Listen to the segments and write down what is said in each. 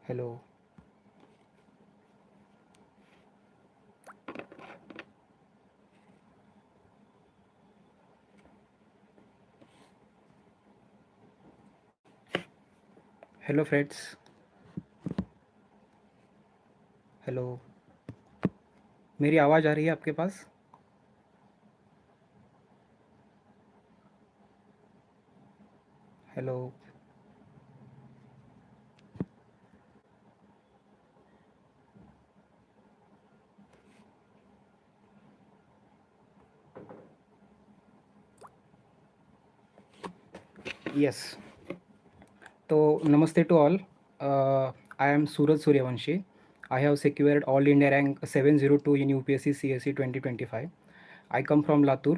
Hello. Hello friends. Hello. मेरी आवाज़ आ रही है आपके पास? हेलो। यस। तो नमस्ते to all. I am Suraj Suryavanshi. I have secured all India rank 702 in UPSC CSE 2025. I come from Latur.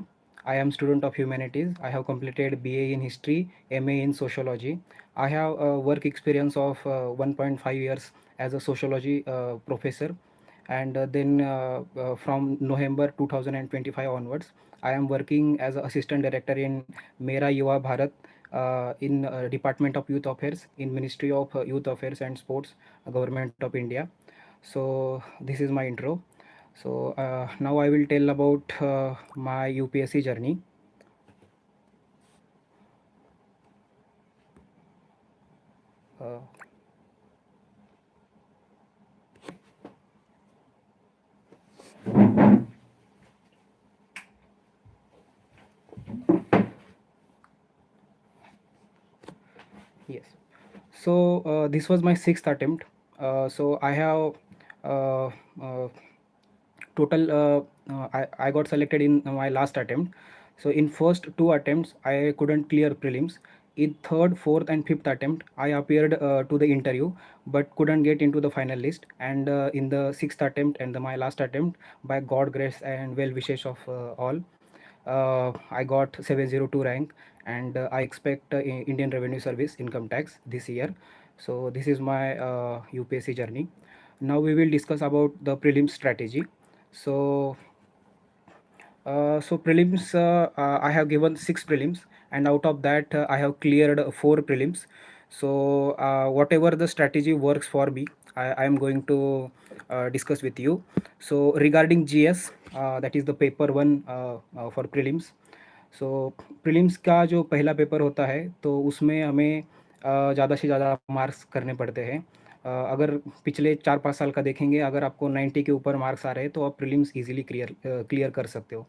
I am student of humanities. I have completed BA in history, MA in sociology. I have a work experience of 1.5 years as a sociology professor, and then from November 2025 onwards, I am working as an assistant director in Mera Yuva Bharat in Department of Youth Affairs in Ministry of Youth Affairs and Sports, Government of India. So this is my intro. So now I will tell about my UPSC journey. Uh, yes. So this was my sixth attempt. So I have uh, uh, I got selected in my last attempt. So in first two attempts I couldn't clear prelims. In third, fourth and fifth attempt I appeared to the interview but couldn't get into the final list. And in the sixth attempt and my last attempt, by God grace and well wishes of all, I got 702 rank, and I expect Indian Revenue Service income tax this year. So this is my UPSC journey. Now we will discuss about the prelims strategy. So prelims, I have given 6 prelims, and out of that I have cleared 4 prelims. So whatever the strategy works for me, I am going to discuss with you. So regarding GS, that is the paper 1 for prelims. So prelims का जो पहला paper होता है तो उसमें हमें ज़्यादा से ज़्यादा मार्क्स करने पड़ते हैं. अगर पिछले 4-5 साल का देखेंगे, अगर आपको 90 के ऊपर मार्क्स आ रहे हैं तो आप प्रीलिम्स इजीली क्लियर कर सकते हो.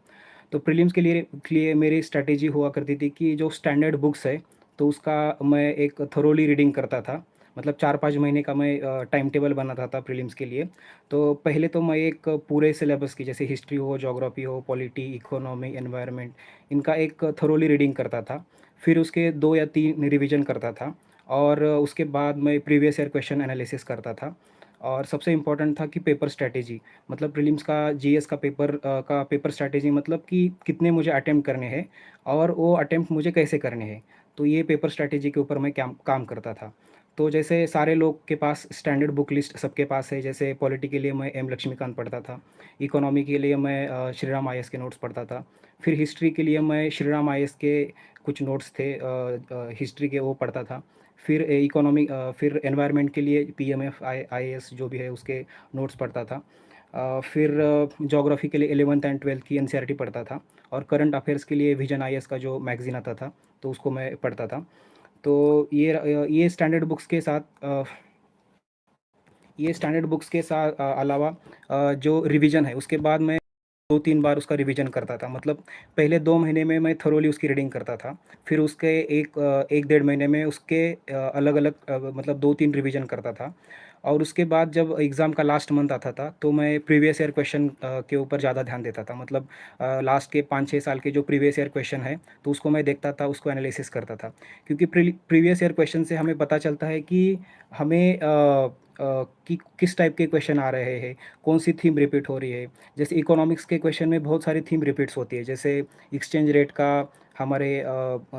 तो प्रीलिम्स के लिए मेरी स्ट्रैटेजी हुआ करती थी कि जो स्टैंडर्ड बुक्स है तो उसका मैं एक थरोली रीडिंग करता था. मतलब 4-5 महीने का मैं टाइम टेबल बनाता था प्रीलिम्स के लिए. तो पहले तो मैं एक पूरे सिलेबस की, जैसे हिस्ट्री हो, ज्योग्राफी हो, पॉलिटी, इकोनॉमी, एनवायरनमेंट, इनका एक थरोली रीडिंग करता था. फिर उसके 2 या 3 रिवीजन करता था, और उसके बाद मैं प्रीवियस ईयर क्वेश्चन एनालिसिस करता था. और सबसे इम्पोर्टेंट था कि पेपर स्ट्रैटेजी, मतलब प्रीलिम्स का जीएस का पेपर स्ट्रैटेजी, मतलब कि कितने मुझे अटेम्प्ट करने हैं और वो अटेम्प्ट मुझे कैसे करने हैं. तो ये पेपर स्ट्रैटेजी के ऊपर मैं काम करता था. तो जैसे सारे लोग के पास स्टैंडर्ड बुक लिस्ट सबके पास है. जैसे पॉलिटी के लिए मैं एम लक्ष्मीकांत पढ़ता था, इकोनॉमी के लिए मैं श्री राम आईएएस के नोट्स पढ़ता था, फिर हिस्ट्री के लिए मैं श्री राम आईएएस के कुछ नोट्स थे हिस्ट्री के, वो पढ़ता था. फिर फिर एनवायरनमेंट के लिए पीएमएफ आईएएस जो भी है उसके नोट्स पढ़ता था. फिर ज्योग्राफी के लिए 11th एंड 12th की एनसीईआरटी पढ़ता था. और करंट अफेयर्स के लिए विजन आईएएस का जो मैगजीन आता था तो उसको मैं पढ़ता था. तो ये स्टैंडर्ड बुक्स के साथ अलावा जो रिवीजन है उसके बाद मैं 2-3 बार उसका रिवीजन करता था. मतलब पहले 2 महीने में मैं थरोली उसकी रीडिंग करता था. फिर उसके 1 डेढ़ महीने में उसके अलग-अलग मतलब 2-3 रिवीजन करता था. और उसके बाद जब एग्ज़ाम का लास्ट मंथ आता था तो मैं प्रीवियस ईयर क्वेश्चन के ऊपर ज़्यादा ध्यान देता था. मतलब लास्ट के 5-6 साल के जो प्रीवियस ईयर क्वेश्चन है तो उसको मैं देखता था, उसको एनालिसिस करता था. क्योंकि प्रीवियस ईयर क्वेश्चन से हमें पता चलता है कि हमें कि किस टाइप के क्वेश्चन आ रहे हैं, कौन सी थीम रिपीट हो रही है. जैसे इकोनॉमिक्स के क्वेश्चन में बहुत सारी थीम रिपीट्स होती है, जैसे एक्सचेंज रेट का हमारे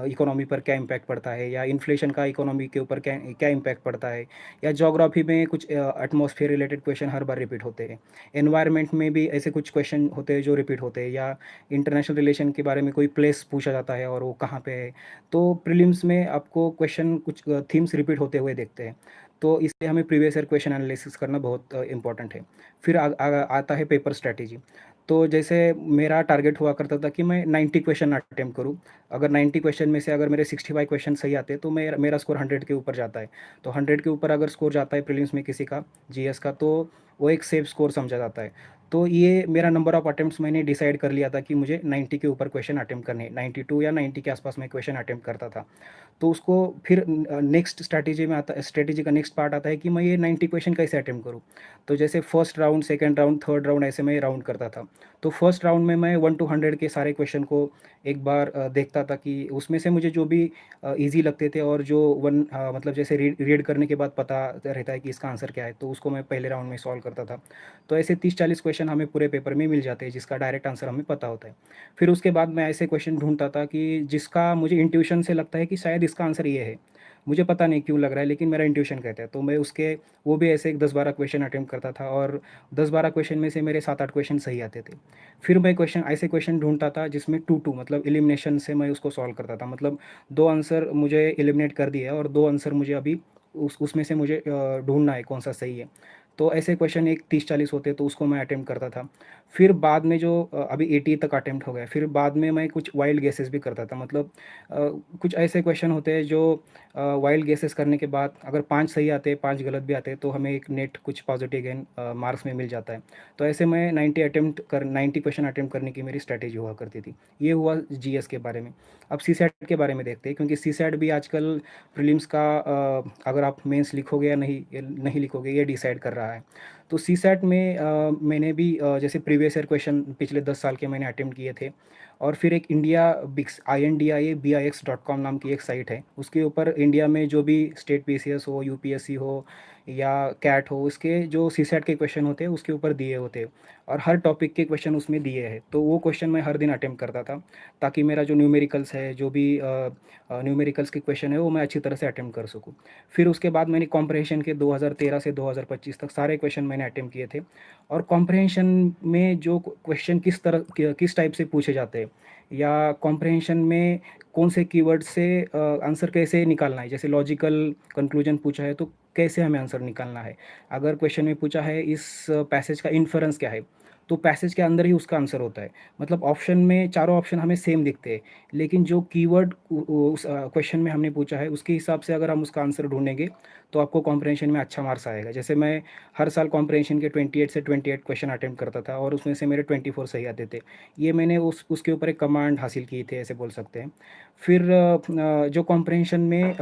इकोनॉमी पर क्या इम्पैक्ट पड़ता है, या इन्फ्लेशन का इकोनॉमी के ऊपर क्या क्या इम्पैक्ट पड़ता है, या ज्योग्राफी में कुछ एटमॉस्फेयर रिलेटेड क्वेश्चन हर बार रिपीट होते हैं। एनवायरनमेंट में भी ऐसे कुछ क्वेश्चन होते हैं जो रिपीट होते हैं, या इंटरनेशनल रिलेशन के बारे में कोई प्लेस पूछा जाता है और वो कहाँ पे है। तो प्रीलिम्स में आपको क्वेश्चन कुछ थीम्स रिपीट होते हुए देखते हैं। तो इसलिए हमें प्रीवियस ईयर क्वेश्चन एनालिसिस करना बहुत इंपॉर्टेंट है। फिर आता है पेपर स्ट्रैटेजी। तो जैसे मेरा टारगेट हुआ करता था कि मैं 90 क्वेश्चन अटेम्प्ट करूँ। अगर 90 क्वेश्चन में से अगर मेरे 65 क्वेश्चन सही आते हैं तो मेरा मेरा स्कोर 100 के ऊपर जाता है। तो 100 के ऊपर अगर स्कोर जाता है प्रीलिम्स में किसी का जीएस का, तो वो एक सेफ स्कोर समझा जाता है। तो ये मेरा नंबर ऑफ अटेम्प्ट्स मैंने डिसाइड कर लिया था कि मुझे 90 के ऊपर क्वेश्चन अटेम्प्ट करने हैं। 92 या 90 के आसपास मैं क्वेश्चन अटेम्प्ट करता था। तो उसको फिर नेक्स्ट स्ट्रैटेजी का नेक्स्ट पार्ट आता है कि मैं ये 90 क्वेश्चन कैसे अटेम्प्ट करूँ। तो जैसे first round, second round, third round ऐसे मैं राउंड करता था। तो फर्स्ट राउंड में मैं 1 टू 100 के सारे क्वेश्चन को एक बार देखता था कि उसमें से मुझे जो भी ईज़ी लगते थे, और जो मतलब जैसे रीड रीड करने के बाद पता रहता है कि इसका आंसर क्या है, तो उसको मैं पहले राउंड में सॉल्व करता था। तो ऐसे 30-40 क्वेश्चन हमें पूरे पेपर में मिल जाते हैं जिसका डायरेक्ट आंसर हमें पता होता है। फिर उसके बाद मैं ऐसे क्वेश्चन ढूँढता था कि जिसका मुझे इंट्यूशन से लगता है कि शायद इसका आंसर ये है। मुझे पता नहीं क्यों लग रहा है, लेकिन मेरा इंट्यूशन कहता है, तो मैं उसके वो भी ऐसे 10-12 क्वेश्चन अटेम्प्ट करता था, और 10-12 क्वेश्चन में से मेरे 7-8 क्वेश्चन सही आते थे। फिर मैं क्वेश्चन ढूँढता था जिसमें 2-2 मतलब एलिमिनेशन से मैं उसको सॉल्व करता था। मतलब 2 आंसर मुझे एलिमिनेट कर दिए, और 2 आंसर मुझे अभी उसमें से मुझे ढूँढना है कौन-सा सही है। तो ऐसे क्वेश्चन एक 30-40 होते, तो उसको मैं अटेम्प्ट करता था। फिर बाद में जो अभी 80 तक अटेम्प्ट हो गया, फिर बाद में मैं कुछ वाइल्ड गेसेस भी करता था। मतलब अ, कुछ ऐसे क्वेश्चन होते हैं जो वाइल्ड गेसेस करने के बाद अगर 5 सही आते हैं, 5 गलत भी आते हैं, तो हमें एक नेट कुछ पॉजिटिव गेन मार्क्स में मिल जाता है। तो ऐसे मैं 90 क्वेश्चन अटेम्प्ट करने की मेरी स्ट्रैटेजी हुआ करती थी। ये हुआ जीएस के बारे में। अब सीसैट के बारे में देखते हैं, क्योंकि सीसैट भी आजकल प्रीलिम्स का अगर आप मेंस लिखोगे या नहीं लिखोगे, ये डिसाइड कर रहा है। तो सीसैट में मैंने भी जैसे प्रीवियस ईयर क्वेश्चन पिछले 10 साल के मैंने अटेम्प्ट किए थे। और फिर एक इंडिया बिक्स INDIA-BIX.com नाम की एक साइट है, उसके ऊपर इंडिया में जो भी स्टेट पीसीएस हो, यूपीएससी हो, या कैट हो, उसके जो सीसैट के क्वेश्चन होते हैं उसके ऊपर दिए होते हैं, और हर टॉपिक के क्वेश्चन उसमें दिए हैं। तो वो क्वेश्चन मैं हर दिन अटेम्प्ट करता था, ताकि मेरा जो न्यूमेरिकल्स है, जो भी न्यूमेरिकल्स के क्वेश्चन है, वो मैं अच्छी तरह से अटेम्प्ट कर सकूँ। फिर उसके बाद मैंने कॉम्प्रहेंशन के 2013 से 2025 तक सारे क्वेश्चन मैंने अटेम्प्ट किए थे। और कॉम्प्रहेंशन में जो क्वेश्चन किस टाइप से पूछे जाते हैं, या कॉम्प्रहेंशन में कौन से कीवर्ड से आंसर कैसे निकालना है। जैसे लॉजिकल कंक्लूजन पूछा है, तो कैसे हमें आंसर निकालना है। अगर क्वेश्चन में पूछा है इस पैसेज का इन्फरेंस क्या है, तो पैसेज के अंदर ही उसका आंसर होता है। मतलब ऑप्शन में चारों ऑप्शन हमें सेम दिखते हैं, लेकिन जो कीवर्ड उस क्वेश्चन में हमने पूछा है, उसके हिसाब से अगर हम उसका आंसर ढूँढेंगे, तो आपको कॉम्प्रहेंशन में अच्छा मार्क्स आएगा। जैसे मैं हर साल कॉम्प्रहेंशन के 28 से 28 क्वेश्चन अटेम्प्ट करता था, और उसमें से मेरे 24 सही आते थे। ये मैंने उसके ऊपर एक कमांड हासिल की थी, ऐसे बोल सकते हैं। फिर जो कॉम्प्रहेंशन में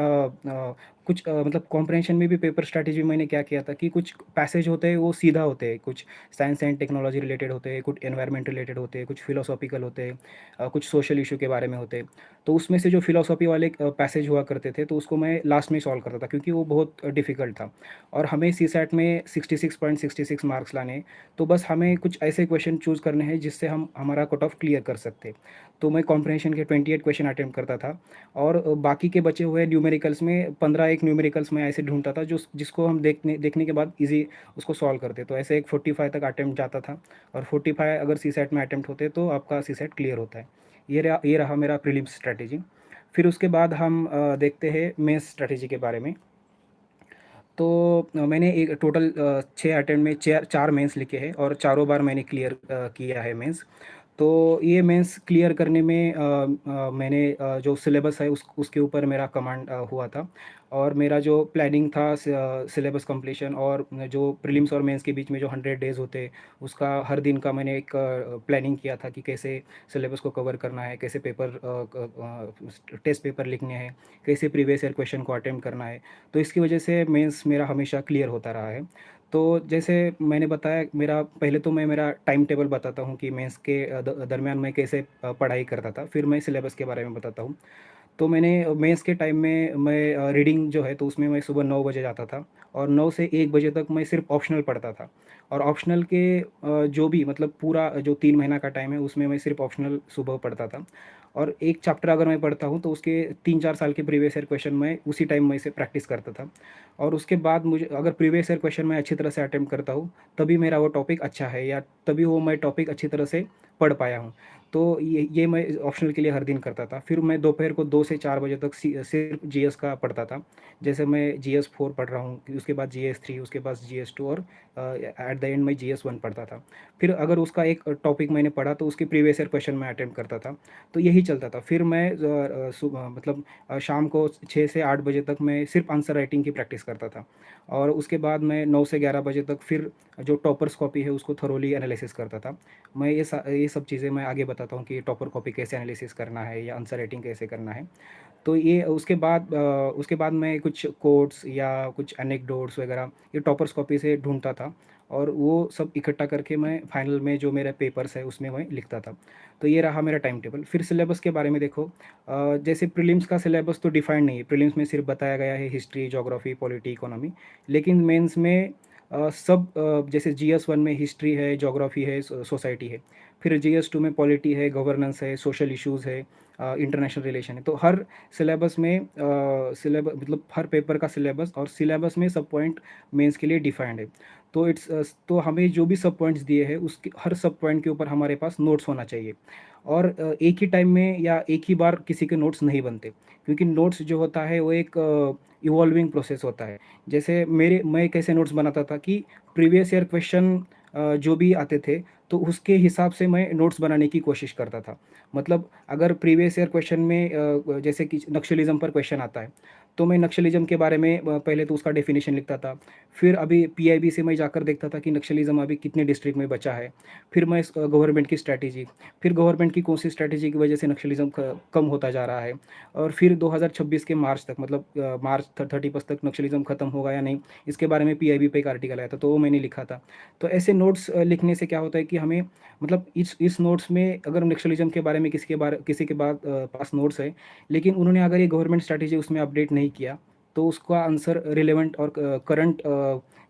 कुछ मतलब कॉम्प्रहेंशन में भी पेपर स्ट्रैटेजी मैंने क्या किया था कि कुछ पैसेज होते हैं वो सीधा होते हैं, कुछ साइंस एंड टेक्नोलॉजी रिलेटेड होते हैं, कुछ एनवायरनमेंट रिलेटेड होते हैं, कुछ फिलोसॉफिकल होते हैं, कुछ सोशल इशू के बारे में होते हैं। तो उसमें से जो फिलोसॉफी वाले पैसेज हुआ करते थे, तो उसको मैं लास्ट में सॉल्व करता था, क्योंकि वो बहुत डिफ़िकल्ट था। और हमें सीसैट में 66.66 मार्क्स लाने हैं, तो बस हमें कुछ ऐसे क्वेश्चन चूज़ करने हैं जिससे हम हमारा कट ऑफ क्लियर कर सकते हैं। तो मैं कॉम्प्रहेंशन के 28 क्वेश्चन अटेम्प्ट करता था, और बाकी के बचे हुए न्यूमेरिकल्स में 15 एक न्यूमेरिकल्स मैं ऐसे ढूँढता था जो जिसको हम देखने देखने के बाद ईज़ी उसको सॉल्व करते। तो ऐसे एक 45 तक अटेम्प्ट जाता था, और 45 अगर सीसैट में अटेम्प्ट होते तो आपका सीसैट क्लियर होता है। ये रहा मेरा प्रीलिम्स स्ट्रैटेजी। फिर उसके बाद हम देखते हैं मेंस स्ट्रैटेजी के बारे में। तो मैंने एक टोटल 6 अटेम्प्ट में 4 मेंस लिखे हैं, और चारों बार मैंने क्लियर किया है मेंस। तो ये मेंस क्लियर करने में मैंने जो सिलेबस है उसके ऊपर मेरा कमांड हुआ था। और मेरा जो प्लानिंग था सिलेबस कंप्लीशन, और जो प्रीलिम्स और मेंस के बीच में जो 100 डेज़ होते, उसका हर दिन का मैंने एक प्लानिंग किया था कि कैसे सिलेबस को कवर करना है, कैसे टेस्ट पेपर लिखने हैं, कैसे प्रीवियस ईयर क्वेश्चन को अटेम्प्ट करना है। तो इसकी वजह से मेंस मेरा हमेशा क्लियर होता रहा है। तो जैसे मैंने बताया, मेरा टाइम टेबल बताता हूँ कि मेंस के दरमियान मैं कैसे पढ़ाई करता था, फिर मैं सिलेबस के बारे में बताता हूँ। तो मैंने मेंस के टाइम में मैं रीडिंग जो है, तो उसमें मैं सुबह 9 बजे जाता था, और 9 से 1 बजे तक मैं सिर्फ ऑप्शनल पढ़ता था। और ऑप्शनल के जो भी मतलब पूरा जो 3 महीना का टाइम है, उसमें मैं सिर्फ ऑप्शनल सुबह पढ़ता था। और एक चैप्टर अगर मैं पढ़ता हूँ तो उसके 3-4 साल के प्रीवियस ईयर क्वेश्चन मैं उसी टाइम में से प्रैक्टिस करता था। और उसके बाद मुझे अगर प्रीवियस ईयर क्वेश्चन मैं अच्छी तरह से अटेम्प्ट करता हूँ, तभी मेरा वो टॉपिक अच्छा है या तभी वो मैं टॉपिक अच्छी तरह से पढ़ पाया हूँ। तो ये मैं ऑप्शनल के लिए हर दिन करता था। फिर मैं दोपहर को 2 से 4 बजे तक सिर्फ जीएस का पढ़ता था। जैसे मैं जीएस 4 पढ़ रहा हूँ, उसके बाद जीएस 3, उसके बाद जीएस 2 और एट द एंड मैं जीएस 1 पढ़ता था। फिर अगर उसका एक टॉपिक मैंने पढ़ा तो उसके प्रीवियस ईयर क्वेश्चन मैं अटेम्प्ट करता था। तो यही चलता था। फिर मैं सुबह मतलब शाम को 6 से 8 बजे तक मैं सिर्फ आंसर राइटिंग की प्रैक्टिस करता था। और उसके बाद मैं 9 से 11 बजे तक फिर जो टॉपर्स कॉपी है उसको थोरोली एनालिसिस करता था। मैं ये सब चीज़ें मैं आगे बताता हूँ कि टॉपर कॉपी कैसे एनालिसिस करना है या आंसर राइटिंग कैसे करना है। तो ये उसके बाद मैं कुछ कोट्स या कुछ एनेक्डोट्स वगैरह ये टॉपर्स कॉपी से ढूँढता था और वो सब इकट्ठा करके मैं फाइनल में जो मेरे पेपर्स है उसमें मैं लिखता था। तो ये रहा मेरा टाइम टेबल। फिर सिलेबस के बारे में देखो, जैसे प्रीलिम्स का सिलेबस तो डिफाइंड नहीं है। प्रीलिम्स में सिर्फ बताया गया है हिस्ट्री, ज्योग्राफी, पॉलिटी, इकोनॉमी। लेकिन मेंस में जैसे जीएस 1 में हिस्ट्री है, ज्योग्राफी है, सोसाइटी है। फिर जीएस 2 में पॉलिटी है, गवर्नेंस है, सोशल इश्यूज़ है, इंटरनेशनल रिलेशन है। तो हर सिलेबस में सिलेबस मतलब हर पेपर का सिलेबस और सिलेबस में सब पॉइंट मेंस के लिए डिफाइंड है। तो हमें जो भी सब पॉइंट्स दिए हैं उसके हर सब पॉइंट के ऊपर हमारे पास नोट्स होना चाहिए। और एक ही टाइम में या एक ही बार किसी के नोट्स नहीं बनते, क्योंकि नोट्स जो होता है वो एक इवॉल्विंग प्रोसेस होता है। जैसे मैं कैसे नोट्स बनाता था कि प्रीवियस ईयर क्वेश्चन जो भी आते थे तो उसके हिसाब से मैं नोट्स बनाने की कोशिश करता था। मतलब अगर प्रीवियस ईयर क्वेश्चन में जैसे कि नक्सलिज़्म पर क्वेश्चन आता है, तो मैं नक्सलिज़्म के बारे में पहले तो उसका डेफिनेशन लिखता था। फिर अभी पीआईबी से मैं जाकर देखता था कि नक्सलिज़्म अभी कितने डिस्ट्रिक्ट में बचा है। फिर मैं गवर्नमेंट की स्ट्रैटेजी, फिर गवर्नमेंट की कौन-सी स्ट्रैटेजी की वजह से नक्सलिज़्म कम होता जा रहा है। और फिर 2026 के मार्च तक मतलब मार्च 31 तक नक्सलिज़्म खत्म होगा या नहीं, इसके बारे में पीआईबी पे एक आर्टिकल आया था, तो वो मैंने लिखा था। तो ऐसे नोट्स लिखने से क्या होता है कि हमें मतलब इस नोट्स में अगर नक्सलिज़्म के बारे में किसी के पास नोट्स है, लेकिन उन्होंने अगर ये गवर्नमेंट स्ट्रैटेजी उसमें अपडेट नहीं किया, तो उसका आंसर रिलेवेंट और करंट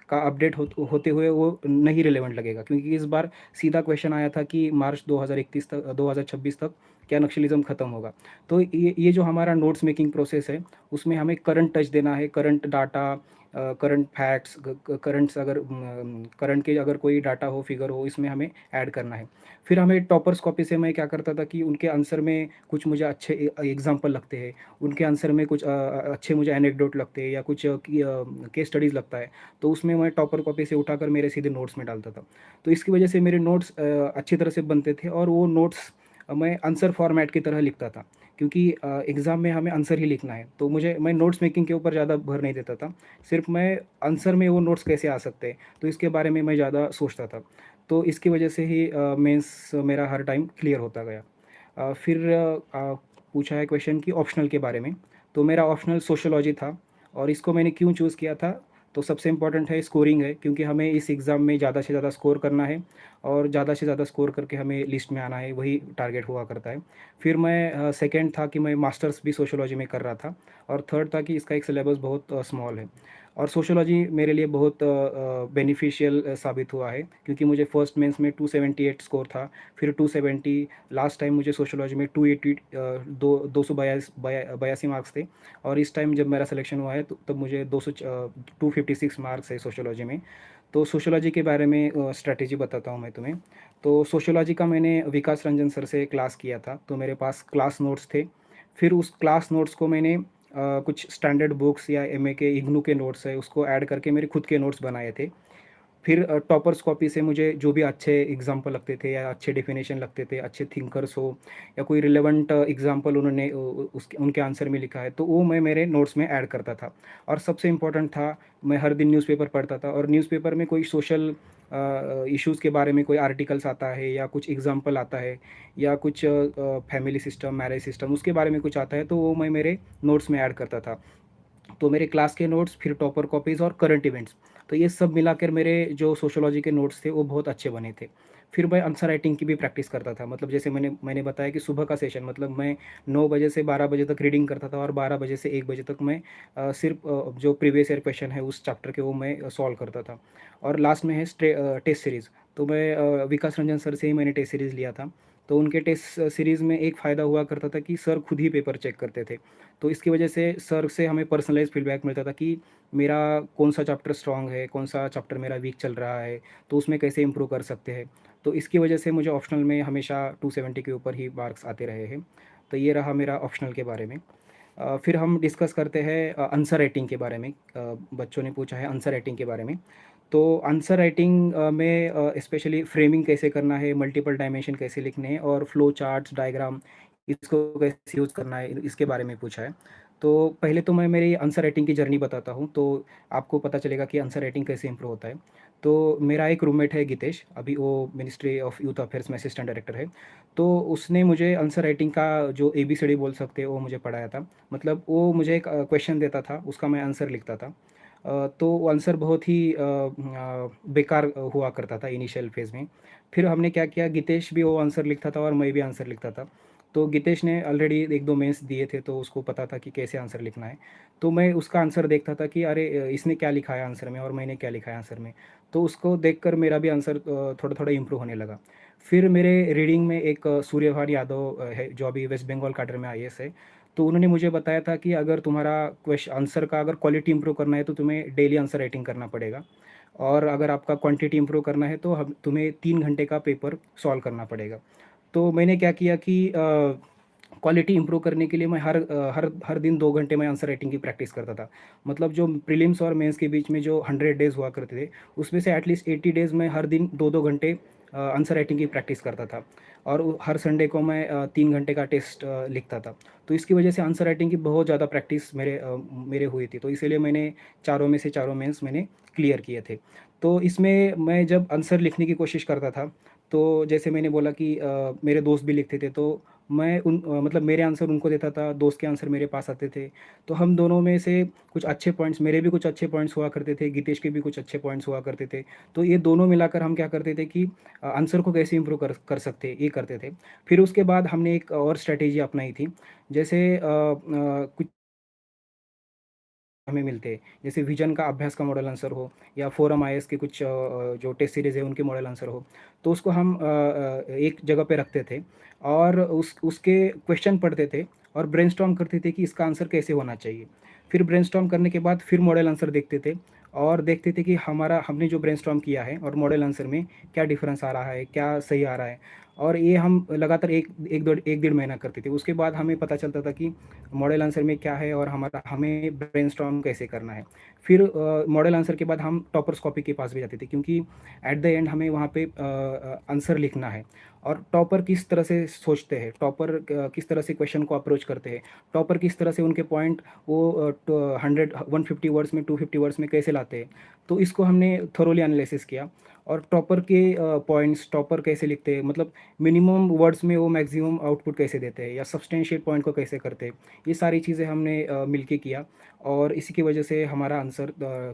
का अपडेट होते हुए वो नहीं रिलेवेंट लगेगा। क्योंकि इस बार सीधा क्वेश्चन आया था कि मार्च 2031 तक 2026 तक क्या नक्सलिज़्म खत्म होगा। तो ये जो हमारा नोट्स मेकिंग प्रोसेस है, उसमें हमें करंट टच देना है, current data, current facts, currents अगर करंट के अगर कोई डाटा हो, फिगर हो, इसमें हमें ऐड करना है। फिर हमें टॉपर्स कॉपी से मैं क्या करता था कि उनके आंसर में कुछ मुझे अच्छे एग्जाम्पल लगते हैं, उनके आंसर में कुछ अच्छे मुझे एनेक्डोट लगते हैं या कुछ केस स्टडीज़ लगता है, तो उसमें मैं टॉपर कॉपी से उठाकर मेरे सीधे नोट्स में डालता था। तो इसकी वजह से मेरे नोट्स अच्छी तरह से बनते थे और वो नोट्स मैं आंसर फॉर्मेट की तरह लिखता था, क्योंकि एग्ज़ाम में हमें आंसर ही लिखना है। तो मैं नोट्स मेकिंग के ऊपर ज़्यादा भर नहीं देता था। सिर्फ मैं आंसर में वो नोट्स कैसे आ सकते हैं, तो इसके बारे में मैं ज़्यादा सोचता था। तो इसकी वजह से ही मेंस मेरा हर टाइम क्लियर होता गया। फिर पूछा है क्वेश्चन कि ऑप्शनल के बारे में, तो मेरा ऑप्शनल सोशियोलॉजी था। और इसको मैंने क्यों चूज़ किया था, तो सबसे इम्पोर्टेंट है स्कोरिंग है, क्योंकि हमें इस एग्ज़ाम में ज़्यादा से ज़्यादा स्कोर करना है और ज़्यादा से ज़्यादा स्कोर करके हमें लिस्ट में आना है, वही टारगेट हुआ करता है। फिर मैं सेकंड था कि मैं मास्टर्स भी सोशियोलॉजी में कर रहा था। और थर्ड था कि इसका एक सिलेबस बहुत स्मॉल है। और सोशियोलॉजी मेरे लिए बहुत बेनिफिशियल साबित हुआ है, क्योंकि मुझे फर्स्ट मेंस में 278 स्कोर था, फिर 270, लास्ट टाइम मुझे सोशियोलॉजी में 280 दो सौ बयासी मार्क्स थे। और इस टाइम जब मेरा सिलेक्शन हुआ है तो तब मुझे 256 मार्क्स है सोशियोलॉजी में। तो सोशियोलॉजी के बारे में स्ट्रैटेजी बताता हूँ मैं तुम्हें। तो सोशियोलॉजी का मैंने विकास रंजन सर से क्लास किया था, तो मेरे पास क्लास नोट्स थे। फिर उस क्लास नोट्स को मैंने कुछ स्टैंडर्ड बुक्स या एमए के इग्नू के नोट्स है उसको ऐड करके मेरे खुद के नोट्स बनाए थे। फिर टॉपर्स कॉपी से मुझे जो भी अच्छे एग्जाम्पल लगते थे या अच्छे डेफिनेशन लगते थे, अच्छे थिंकर्स हो या कोई रिलेवेंट एग्जाम्पल उन्होंने उसके उनके आंसर में लिखा है, तो वो मैं मेरे नोट्स में ऐड करता था। और सबसे इम्पोर्टेंट था, मैं हर दिन न्यूज़पेपर पढ़ता था और न्यूज़पेपर में कोई सोशल इश्यूज़ के बारे में कोई आर्टिकल्स आता है या कुछ एग्जाम्पल आता है या कुछ फैमिली सिस्टम, मैरिज सिस्टम, उसके बारे में कुछ आता है, तो वो मैं मेरे नोट्स में ऐड करता था। तो मेरे क्लास के नोट्स, फिर टॉपर कॉपीज़ और करंट इवेंट्स, तो ये सब मिलाकर मेरे जो सोशियोलॉजी के नोट्स थे वो बहुत अच्छे बने थे। फिर मैं आंसर राइटिंग की भी प्रैक्टिस करता था। मतलब जैसे मैंने बताया कि सुबह का सेशन, मतलब मैं 9 बजे से 12 बजे तक रीडिंग करता था और 12 बजे से 1 बजे तक मैं सिर्फ जो प्रीवियस ईयर क्वेश्चन है उस चैप्टर के वो मैं सॉल्व करता था। और लास्ट में है टेस्ट सीरीज़। तो मैं विकास रंजन सर से ही मैंने टेस्ट सीरीज़ लिया था। तो उनके टेस्ट सीरीज़ में एक फ़ायदा हुआ करता था कि सर खुद ही पेपर चेक करते थे। तो इसकी वजह से सर से हमें पर्सनलाइज़ फीडबैक मिलता था कि मेरा कौन-सा चैप्टर स्ट्रॉन्ग है, कौन-सा चैप्टर मेरा वीक चल रहा है, तो उसमें कैसे इम्प्रूव कर सकते हैं। तो इसकी वजह से मुझे ऑप्शनल में हमेशा 270 के ऊपर ही मार्क्स आते रहे हैं। तो ये रहा मेरा ऑप्शनल के बारे में। फिर हम डिस्कस करते हैं आंसर राइटिंग के बारे में। बच्चों ने पूछा है आंसर राइटिंग के बारे में। तो आंसर राइटिंग में स्पेशली फ्रेमिंग कैसे करना है, मल्टीपल डायमेंशन कैसे लिखने हैं और फ्लो चार्ट्स, डायग्राम इसको कैसे यूज़ करना है, इसके बारे में पूछा है। तो पहले तो मैं मेरी आंसर राइटिंग की जर्नी बताता हूँ, तो आपको पता चलेगा कि आंसर राइटिंग कैसे इम्प्रूव होता है। तो मेरा एक रूममेट है गितेश, अभी वो मिनिस्ट्री ऑफ यूथ अफेयर्स में असिस्टेंट डायरेक्टर है। तो उसने मुझे आंसर राइटिंग का जो एबीसीडी बोल सकते हैं वो मुझे पढ़ाया था। मतलब वो मुझे एक क्वेश्चन देता था, उसका मैं आंसर लिखता था। तो वो आंसर बहुत ही बेकार हुआ करता था इनिशियल फेज़ में। फिर हमने क्या किया, गितेश भी वो आंसर लिखता था और मैं भी आंसर लिखता था। तो गितेश ने ऑलरेडी 1-2 मेंस दिए थे, तो उसको पता था कि कैसे आंसर लिखना है। तो मैं उसका आंसर देखता था कि अरे इसने क्या लिखा है आंसर में और मैंने क्या लिखा है आंसर में। तो उसको देखकर मेरा भी आंसर थोड़ा-थोड़ा इम्प्रूव होने लगा। फिर मेरे रीडिंग में एक सूर्यभान यादव है, जो अभी वेस्ट बंगाल कैडर में आईएएस है। तो उन्होंने मुझे बताया था कि अगर तुम्हारा आंसर का अगर क्वालिटी इंप्रूव करना है तो तुम्हें डेली आंसर राइटिंग करना पड़ेगा, और अगर आपका क्वांटिटी इंप्रूव करना है तो हम तुम्हें 3 घंटे का पेपर सॉल्व करना पड़ेगा। तो मैंने क्या किया कि क्वालिटी इंप्रूव करने के लिए मैं हर हर दिन 2 घंटे मैं आंसर राइटिंग की प्रैक्टिस करता था। मतलब जो प्रीलिम्स और मेंस के बीच में जो 100 डेज़ हुआ करते थे, उसमें से एटलीस्ट 80 डेज़ में हर दिन 2-2 घंटे आंसर राइटिंग की प्रैक्टिस करता था। और हर संडे को मैं 3 घंटे का टेस्ट लिखता था। तो इसकी वजह से आंसर राइटिंग की बहुत ज़्यादा प्रैक्टिस मेरे हुई थी। तो इसीलिए मैंने चारों में से चारों मेंस मैंने क्लियर किए थे। तो इसमें मैं जब आंसर लिखने की कोशिश करता था, तो जैसे मैंने बोला कि मेरे दोस्त भी लिखते थे, तो मैं मतलब मेरे आंसर उनको देता था, दोस्त के आंसर मेरे पास आते थे। तो हम दोनों में से कुछ अच्छे पॉइंट्स, मेरे भी कुछ अच्छे पॉइंट्स हुआ करते थे, गितेश के भी कुछ अच्छे पॉइंट्स हुआ करते थे। तो ये दोनों मिलाकर हम क्या करते थे कि आंसर को कैसे इम्प्रूव कर कर सकते हैं, ये करते थे। फिर उसके बाद हमने एक और स्ट्रैटेजी अपनाई थी। जैसे कुछ हमें मिलते हैं, जैसे विजन का अभ्यास का मॉडल आंसर हो, या फोरम आईएएस के कुछ जो टेस्ट सीरीज़ है उनके मॉडल आंसर हो, तो उसको हम एक जगह पे रखते थे और उसके क्वेश्चन पढ़ते थे और ब्रेनस्टॉर्म करते थे कि इसका आंसर कैसे होना चाहिए। फिर ब्रेनस्टॉर्म करने के बाद फिर मॉडल आंसर देखते थे और देखते थे कि हमारा हमने जो ब्रेनस्टॉर्म किया है और मॉडल आंसर में क्या डिफरेंस आ रहा है, क्या सही आ रहा है। और ये हम लगातार 1 डेढ़ महीना करते थे। उसके बाद हमें पता चलता था कि मॉडल आंसर में क्या है और हमारा हमें ब्रेनस्टॉर्म कैसे करना है। फिर मॉडल आंसर के बाद हम टॉपर्स कॉपी के पास भी जाते थे, क्योंकि एट द एंड हमें वहाँ पे आंसर लिखना है। और टॉपर किस तरह से सोचते हैं, टॉपर किस तरह से क्वेश्चन को अप्रोच करते हैं, टॉपर किस तरह से उनके पॉइंट वो 150 वर्ड्स में, 250 वर्ड्स में कैसे लाते हैं। तो इसको हमने थोरोली एनालिसिस किया। और टॉपर के पॉइंट्स, टॉपर कैसे लिखते हैं, मतलब मिनिमम वर्ड्स में वो मैक्सिमम आउटपुट कैसे देते हैं, या सब्सटेंशिएट पॉइंट को कैसे करते हैं। ये सारी चीज़ें हमने मिलके किया, और इसी की वजह से हमारा आंसर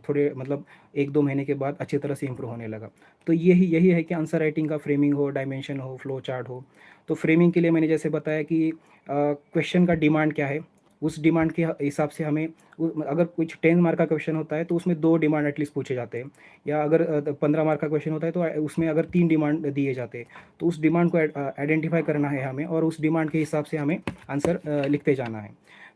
थोड़े मतलब 1-2 महीने के बाद अच्छी तरह से इम्प्रूव होने लगा। तो यही यही है कि आंसर राइटिंग का फ्रेमिंग हो, डायमेंशन हो, फ्लो चार्ट हो। तो फ्रेमिंग के लिए मैंने जैसे बताया कि क्वेश्चन का डिमांड क्या है, उस डिमांड के हिसाब से हमें अगर कुछ 10 मार्क का क्वेश्चन होता है तो उसमें 2 डिमांड एटलीस्ट पूछे जाते हैं। या अगर 15 मार्क का क्वेश्चन होता है तो उसमें अगर 3 डिमांड दिए जाते हैं, तो उस डिमांड को आइडेंटिफाई करना है हमें, और उस डिमांड के हिसाब से हमें आंसर लिखते जाना है।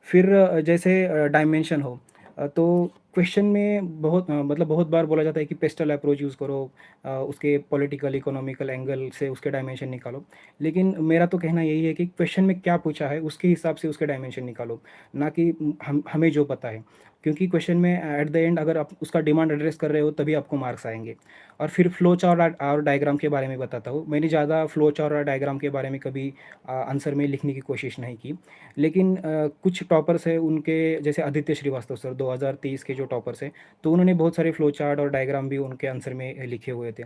फिर जैसे डायमेंशन हो, तो क्वेश्चन में मतलब बहुत बार बोला जाता है कि पेस्टल अप्रोच यूज़ करो, उसके पॉलिटिकल इकोनॉमिकल एंगल से उसके डायमेंशन निकालो। लेकिन मेरा तो कहना यही है कि क्वेश्चन में क्या पूछा है उसके हिसाब से उसके डायमेंशन निकालो, ना कि हमें जो पता है। क्योंकि क्वेश्चन में एट द एंड अगर आप उसका डिमांड एड्रेस कर रहे हो तभी आपको मार्क्स आएंगे। और फिर फ्लो चार्ट और डायग्राम के बारे में बताता हूँ। मैंने ज़्यादा फ्लो चार्ट और डायग्राम के बारे में कभी आंसर में लिखने की कोशिश नहीं की। लेकिन कुछ टॉपर्स हैं, उनके जैसे आदित्य श्रीवास्तव सर 2023 के जो टॉपर्स हैं, तो उन्होंने बहुत सारे फ्लो चार्ट और डायग्राम भी उनके आंसर में लिखे हुए थे।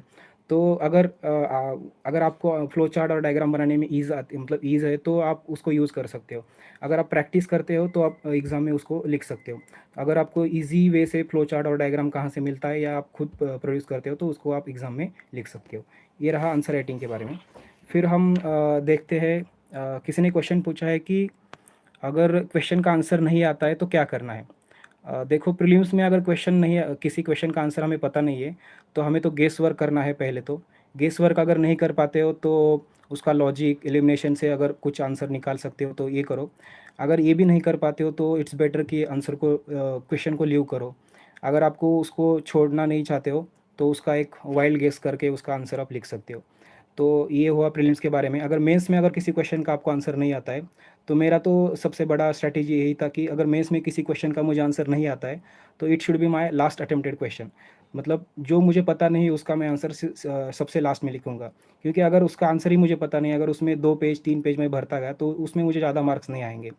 तो अगर आपको फ्लो चार्ट और डायग्राम बनाने में मतलब ईज़ है तो आप उसको यूज़ कर सकते हो। अगर आप प्रैक्टिस करते हो तो आप एग्ज़ाम में उसको लिख सकते हो। अगर आपको ईज़ी वे से फ्लो चार्ट और डायग्राम कहाँ से मिलता है, या आप खुद प्रोड्यूस करते हो, तो उसको आप एग्ज़ाम में लिख सकते हो। ये रहा आंसर राइटिंग के बारे में। फिर हम देखते हैं, किसी ने क्वेश्चन पूछा है कि अगर क्वेश्चन का आंसर नहीं आता है तो क्या करना है? देखो, प्रीलिम्स में अगर किसी क्वेश्चन का आंसर हमें पता नहीं है, तो हमें तो गेस वर्क करना है पहले तो, गेस वर्क अगर नहीं कर पाते हो तो उसका लॉजिक एलिमिनेशन से अगर कुछ आंसर निकाल सकते हो तो ये करो। अगर ये भी नहीं कर पाते हो तो इट्स बेटर कि आंसर को क्वेश्चन को लीव करो। अगर आपको उसको छोड़ना नहीं चाहते हो तो उसका एक वाइल्ड गेस करके उसका आंसर आप लिख सकते हो। तो ये हुआ प्रीलिम्स के बारे में। अगर मेंस में अगर किसी क्वेश्चन का आपको आंसर नहीं आता है तो मेरा तो सबसे बड़ा स्ट्रैटेजी यही था कि अगर मेंस में किसी क्वेश्चन का मुझे आंसर नहीं आता है तो it should be my last attempted question. मतलब जो मुझे पता नहीं उसका मैं आंसर सबसे लास्ट में लिखूंगा। क्योंकि अगर उसका आंसर ही मुझे पता नहीं, अगर उसमें 2 पेज 3 पेज में भरता गया तो उसमें मुझे ज़्यादा मार्क्स नहीं आएंगे।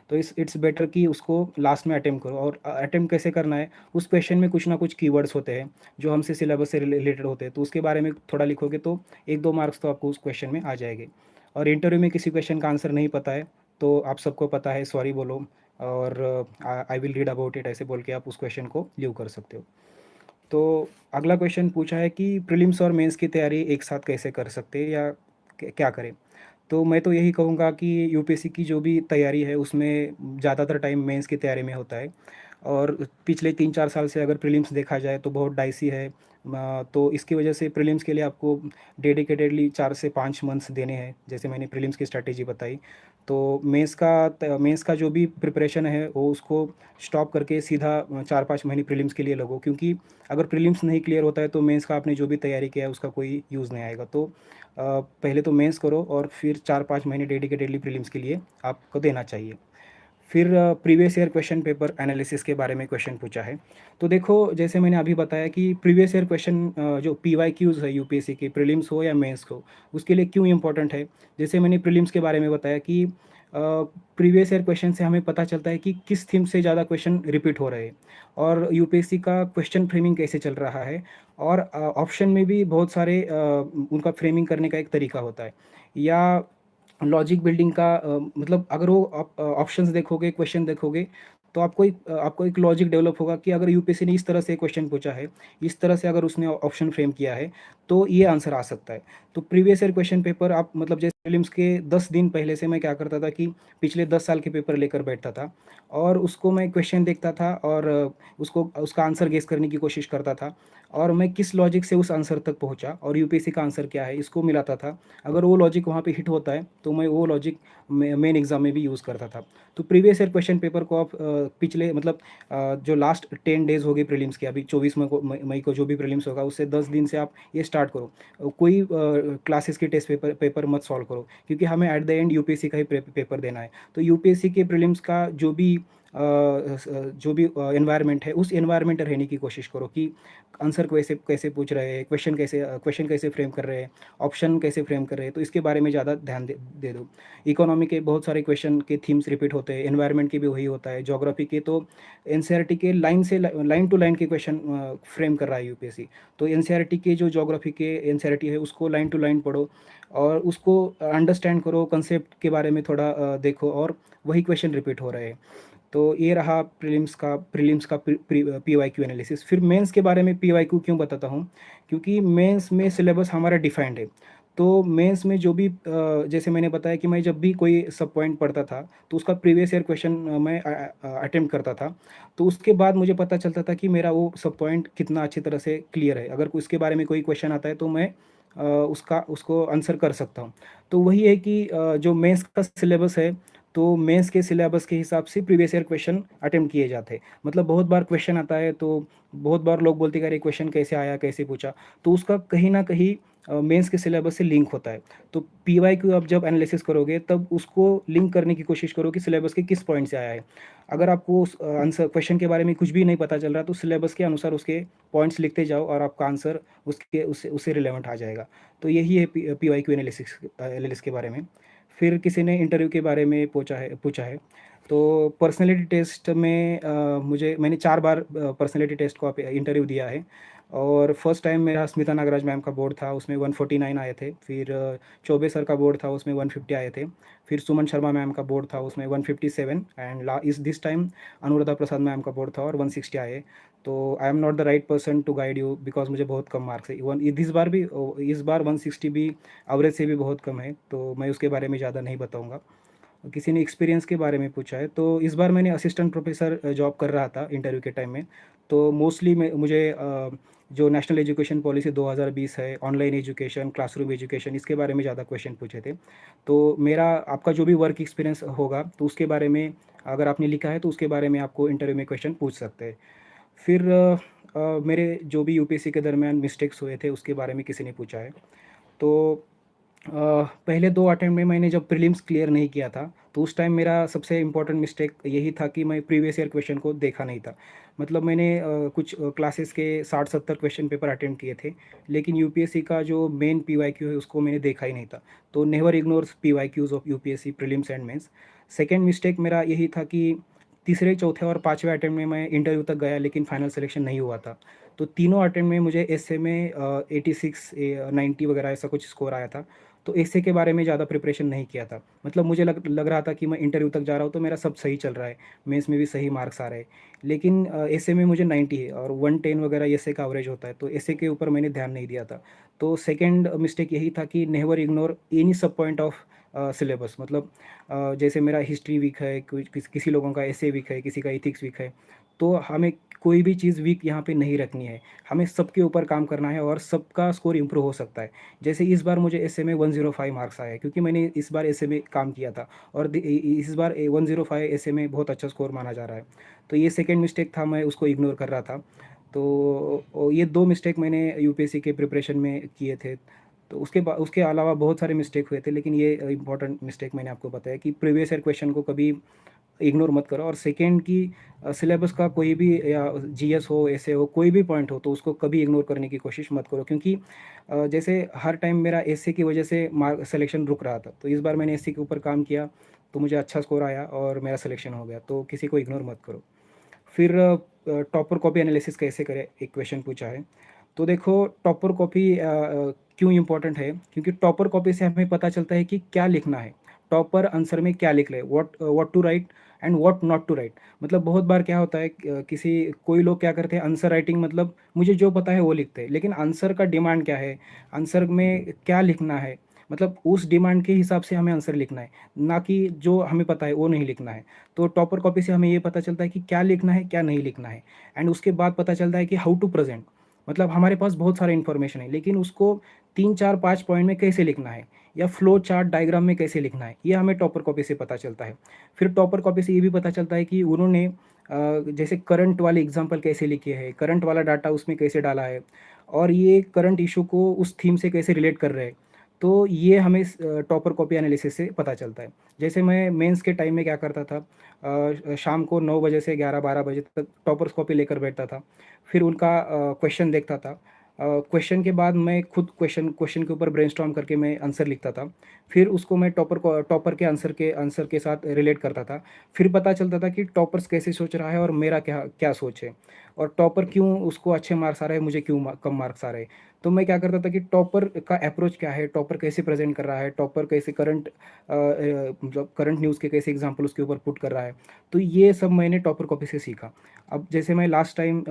तो इट्स बेटर कि उसको लास्ट में अटेम्प्ट करो। और अटेम्प्ट कैसे करना है, उस क्वेश्चन में कुछ ना कुछ कीवर्ड्स होते हैं जो हमसे सिलेबस से रिलेटेड होते हैं, तो उसके बारे में थोड़ा लिखोगे तो 1-2 मार्क्स तो आपको उस क्वेश्चन में आ जाएंगे। और इंटरव्यू में किसी क्वेश्चन का आंसर नहीं पता है तो आप सबको पता है, सॉरी बोलो और I will read about it ऐसे बोल के आप उस क्वेश्चन को लीव कर सकते हो। तो अगला क्वेश्चन पूछा है कि प्रीलिम्स और मेंस की तैयारी एक साथ कैसे कर सकते हैं या क्या करें। तो मैं तो यही कहूँगा कि यूपीएससी की जो भी तैयारी है उसमें ज़्यादातर टाइम मेंस की तैयारी में होता है। और पिछले 3-4 साल से अगर प्रीलिम्स देखा जाए तो बहुत डाइसी है। तो इसकी वजह से प्रीलिम्स के लिए आपको डेडिकेटेडली 4 से 5 मंथ्स देने हैं, जैसे मैंने प्रीलिम्स की स्ट्रैटेजी बताई। तो मेंस का जो भी प्रिपरेशन है वो उसको स्टॉप करके सीधा 4-5 महीने प्रीलिम्स के लिए लगो। क्योंकि अगर प्रीलिम्स नहीं क्लियर होता है तो मेंस का आपने जो भी तैयारी किया है उसका कोई यूज़ नहीं आएगा। तो पहले तो मेंस करो और फिर 4-5 महीने डेडिकेटेडली प्रीलिम्स के लिए आपको देना चाहिए। फिर previous year question paper analysis के बारे में क्वेश्चन पूछा है। तो देखो, जैसे मैंने अभी बताया कि प्रीवियस ईयर क्वेश्चन जो पीवाईक्यूज़ है यूपीएससी के, प्रीलिम्स हो या मेंस हो, उसके लिए क्यों इंपॉर्टेंट है। जैसे मैंने प्रीलिम्स के बारे में बताया कि प्रीवियस ईयर क्वेश्चन से हमें पता चलता है कि किस थीम से ज़्यादा क्वेश्चन रिपीट हो रहे हैं और यूपीएससी का क्वेश्चन फ्रेमिंग कैसे चल रहा है। और ऑप्शन में भी बहुत सारे उनका फ्रेमिंग करने का एक तरीका होता है। या लॉजिक बिल्डिंग का मतलब अगर वो आप ऑप्शंस देखोगे, क्वेश्चन देखोगे, तो आपको एक लॉजिक डेवलप होगा कि अगर यूपीएससी ने इस तरह से क्वेश्चन पूछा है, इस तरह से अगर उसने ऑप्शन फ्रेम किया है, तो ये आंसर आ सकता है। तो प्रीवियस ईयर क्वेश्चन पेपर आप मतलब जैसे प्रीलिम्स के 10 दिन पहले से मैं क्या करता था कि पिछले 10 साल के पेपर लेकर बैठता था और उसको मैं क्वेश्चन देखता था और उसको उसका आंसर गेस करने की कोशिश करता था और मैं किस लॉजिक से उस आंसर तक पहुंचा और यूपीएससी का आंसर क्या है इसको मिलाता था। अगर वो लॉजिक वहाँ पे हिट होता है तो मैं वो लॉजिक मेन एग्जाम में भी यूज़ करता था। तो प्रीवियस ईयर क्वेश्चन पेपर को आप पिछले मतलब जो लास्ट 10 डेज हो गए प्रीलिम्स के, अभी 24 मई को जो भी प्रीलिम्स होगा उससे 10 दिन से आप ये स्टार्ट करो। कोई क्लासेस की टेस्ट पेपर मत सॉल्व करो, क्योंकि हमें एट द एंड यूपीएससी का ही पेपर देना है। तो यूपीएससी के प्रीलिम्स का जो भी एनवायरनमेंट है उस एनवायरनमेंट में रहने की कोशिश करो कि आंसर कैसे कैसे पूछ रहे हैं, क्वेश्चन कैसे फ्रेम कर रहे हैं, ऑप्शन कैसे फ्रेम कर रहे हैं, तो इसके बारे में ज़्यादा ध्यान दे दो। इकोनॉमी के बहुत सारे क्वेश्चन के थीम्स रिपीट होते हैं, एनवायरनमेंट के भी वही होता है, ज्योग्राफी के तो एनसीईआरटी के लाइन टू लाइन के क्वेश्चन फ्रेम कर रहा है यूपीएससी। तो एनसीईआरटी के जो ज्योग्राफी के एनसीईआरटी है उसको लाइन टू लाइन पढ़ो और उसको अंडरस्टैंड करो, कंसेप्ट के बारे में थोड़ा देखो और वही क्वेश्चन रिपीट हो रहे हैं। तो ये रहा प्रीलिम्स का पीवाईक्यू एनालिसिस। फिर मेंस के बारे में पीवाईक्यू क्यों बताता हूँ, क्योंकि मेंस में सिलेबस हमारा डिफाइंड है। तो मेंस में जो भी जैसे मैंने बताया कि मैं जब भी कोई सब पॉइंट पढ़ता था तो उसका प्रीवियस ईयर क्वेश्चन मैं अटेम्प्ट करता था। तो उसके बाद मुझे पता चलता था कि मेरा वो सब पॉइंट कितना अच्छी तरह से क्लियर है। अगर उसके बारे में कोई क्वेश्चन आता है तो मैं उसको आंसर कर सकता हूँ। तो वही है कि जो मेंस का सिलेबस है, तो मेंस के सिलेबस के हिसाब से प्रीवियस ईयर क्वेश्चन अटेम्प्ट किए जाते हैं। मतलब बहुत बार क्वेश्चन आता है तो बहुत बार लोग बोलते हैं कि अरे क्वेश्चन कैसे आया, कैसे पूछा, तो उसका कहीं ना कहीं मेंस के सिलेबस से लिंक होता है। तो पीवाईक्यू आप जब एनालिसिस करोगे तब उसको लिंक करने की कोशिश करो कि सिलेबस के किस पॉइंट से आया है। अगर आपको उस आंसर क्वेश्चन के बारे में कुछ भी नहीं पता चल रहा तो सिलेबस के अनुसार उसके पॉइंट्स लिखते जाओ और आपका आंसर उसके उससे रिलेवेंट आ जाएगा। तो यही है पीवाईक्यू एनालिसिस के बारे में। फिर किसी ने इंटरव्यू के बारे में पूछा है। तो पर्सनैलिटी टेस्ट में मैंने 4 बार पर्सनैलिटी टेस्ट को इंटरव्यू दिया है। और फर्स्ट टाइम मेरा स्मिता नागराज मैम का बोर्ड था, उसमें 149 आए थे। फिर चौबे सर का बोर्ड था, उसमें 150 आए थे। फिर सुमन शर्मा मैम का बोर्ड था, उसमें 157। एंड इस this time Anuradha Prasad ma'am का बोर्ड था और 160 आए। तो I am not the right person to guide you, because मुझे बहुत कम मार्क्स है। इस बार 160 भी एवरेज से भी बहुत कम है, तो मैं उसके बारे में ज़्यादा नहीं बताऊँगा। किसी ने एक्सपीरियंस के बारे में पूछा है, तो इस बार मैंने असिस्टेंट प्रोफेसर जॉब कर रहा था इंटरव्यू के टाइम में। तो मोस्टली मैं मुझे जो नेशनल एजुकेशन पॉलिसी 2020 है, ऑनलाइन एजुकेशन, क्लासरूम एजुकेशन, इसके बारे में ज़्यादा क्वेश्चन पूछे थे। तो मेरा आपका जो भी वर्क एक्सपीरियंस होगा तो उसके बारे में अगर आपने लिखा है तो उसके बारे में आपको इंटरव्यू में क्वेश्चन पूछ सकते हैं। फिर मेरे जो भी यूपीएससी के दरमियान मिस्टेक्स हुए थे उसके बारे में किसी ने पूछा है। तो पहले 2 अटेम्प्ट में मैंने जब प्रीलिम्स क्लियर नहीं किया था, तो उस टाइम मेरा सबसे इम्पोर्टेंट मिस्टेक यही था कि मैं प्रीवियस ईयर क्वेश्चन को देखा नहीं था। मतलब मैंने कुछ क्लासेस के 60-70 क्वेश्चन पेपर अटेम्प्ट किए थे, लेकिन यूपीएससी का जो मेन पीवाईक्यू है उसको मैंने देखा ही नहीं था। तो never ignore PYQs of UPSC prelims and mains. Second mistake मेरा यही था कि तीसरे, चौथे और पाँचवें अटेम्प्ट में मैं इंटरव्यू तक गया लेकिन फाइनल सिलेक्शन नहीं हुआ था। तो तीनों अटेम्प्ट में मुझे एसए में 86 90 वगैरह ऐसा कुछ स्कोर आया था। तो एसए के बारे में ज़्यादा प्रिपरेशन नहीं किया था। मतलब मुझे लग रहा था कि मैं इंटरव्यू तक जा रहा हूँ तो मेरा सब सही चल रहा है, मेंस में भी सही मार्क्स आ रहे हैं। लेकिन एसए में मुझे 90 है और 110 वगैरह एसए का एवरेज होता है, तो एसए के ऊपर मैंने ध्यान नहीं दिया था। तो सेकंड मिस्टेक यही था कि नेवर इग्नोर एनी सब पॉइंट ऑफ सिलेबस। मतलब जैसे मेरा हिस्ट्री वीक है, किसी लोगों का एसए वीक है, किसी का एथिक्स वीक है, तो हमें कोई भी चीज़ वीक यहाँ पे नहीं रखनी है। हमें सबके ऊपर काम करना है और सबका स्कोर इम्प्रूव हो सकता है। जैसे इस बार मुझे एसए में 105 मार्क्स आए क्योंकि मैंने इस बार एसए में काम किया था और इस बार 105 एसए में बहुत अच्छा स्कोर माना जा रहा है। तो ये सेकंड मिस्टेक था, मैं उसको इग्नोर कर रहा था। तो ये 2 मिस्टेक मैंने यूपीएससी के प्रिपरेशन में किए थे। तो उसके अलावा बहुत सारे मिस्टेक हुए थे, लेकिन ये इंपॉर्टेंट मिस्टेक मैंने आपको बताया कि प्रीवियस ईयर क्वेश्चन को कभी इग्नोर मत करो। और सेकंड की सिलेबस का कोई भी या जीएस हो, ऐसे हो, कोई भी पॉइंट हो तो उसको कभी इग्नोर करने की कोशिश मत करो, क्योंकि जैसे हर टाइम मेरा एसए की वजह से मार्क सिलेक्शन रुक रहा था। तो इस बार मैंने एसए के ऊपर काम किया तो मुझे अच्छा स्कोर आया और मेरा सिलेक्शन हो गया। तो किसी को इग्नोर मत करो। फिर टॉपर कॉपी एनालिसिस कैसे करें, एक क्वेश्चन पूछा है। तो देखो, टॉपर कॉपी क्यों इम्पोर्टेंट है, क्योंकि टॉपर कॉपी से हमें पता चलता है कि क्या लिखना है, टॉपर आंसर में क्या लिख रहे हैं, what to write and what not to write. मतलब बहुत बार क्या होता है, कोई लोग क्या करते हैं, आंसर राइटिंग मतलब मुझे जो पता है वो लिखते हैं, लेकिन आंसर का डिमांड क्या है, आंसर में क्या लिखना है, मतलब उस डिमांड के हिसाब से हमें आंसर लिखना है, ना कि जो हमें पता है वो नहीं लिखना है। तो टॉपर कॉपी से हमें ये पता चलता है कि क्या लिखना है, क्या नहीं लिखना है। एंड उसके बाद पता चलता है कि हाउ टू प्रेजेंट। मतलब हमारे पास बहुत सारा इन्फॉर्मेशन है, लेकिन उसको 3 4 5 पॉइंट में कैसे लिखना है या फ्लो चार्ट डायग्राम में कैसे लिखना है, ये हमें टॉपर कॉपी से पता चलता है। फिर टॉपर कॉपी से ये भी पता चलता है कि उन्होंने जैसे करंट वाले एग्जाम्पल कैसे लिखे हैं, करंट वाला डाटा उसमें कैसे डाला है, और ये करंट इशू को उस थीम से कैसे रिलेट कर रहे हैं। तो ये हमें टॉपर कॉपी एनालिसिस से पता चलता है। जैसे मैं मेंस के टाइम में क्या करता था, शाम को 9 बजे से 11-12 बजे तक टॉपर्स कॉपी लेकर बैठता था। फिर उनका क्वेश्चन देखता था। क्वेश्चन के बाद मैं खुद क्वेश्चन क्वेश्चन के ऊपर ब्रेनस्टॉर्म करके मैं आंसर लिखता था। फिर उसको मैं टॉपर के आंसर के साथ रिलेट करता था। फिर पता चलता था कि टॉपर्स कैसे सोच रहा है और मेरा क्या क्या सोच है, और टॉपर क्यों उसको अच्छे मार्क्स आ रहे हैं, मुझे क्यों कम मार्क्स आ रहे हैं। तो मैं क्या करता था कि टॉपर का अप्रोच क्या है, टॉपर कैसे प्रेजेंट कर रहा है, टॉपर कैसे मतलब करंट न्यूज़ के कैसे एग्जांपल उसके ऊपर पुट कर रहा है। तो ये सब मैंने टॉपर कॉपी से सीखा। अब जैसे मैं लास्ट टाइम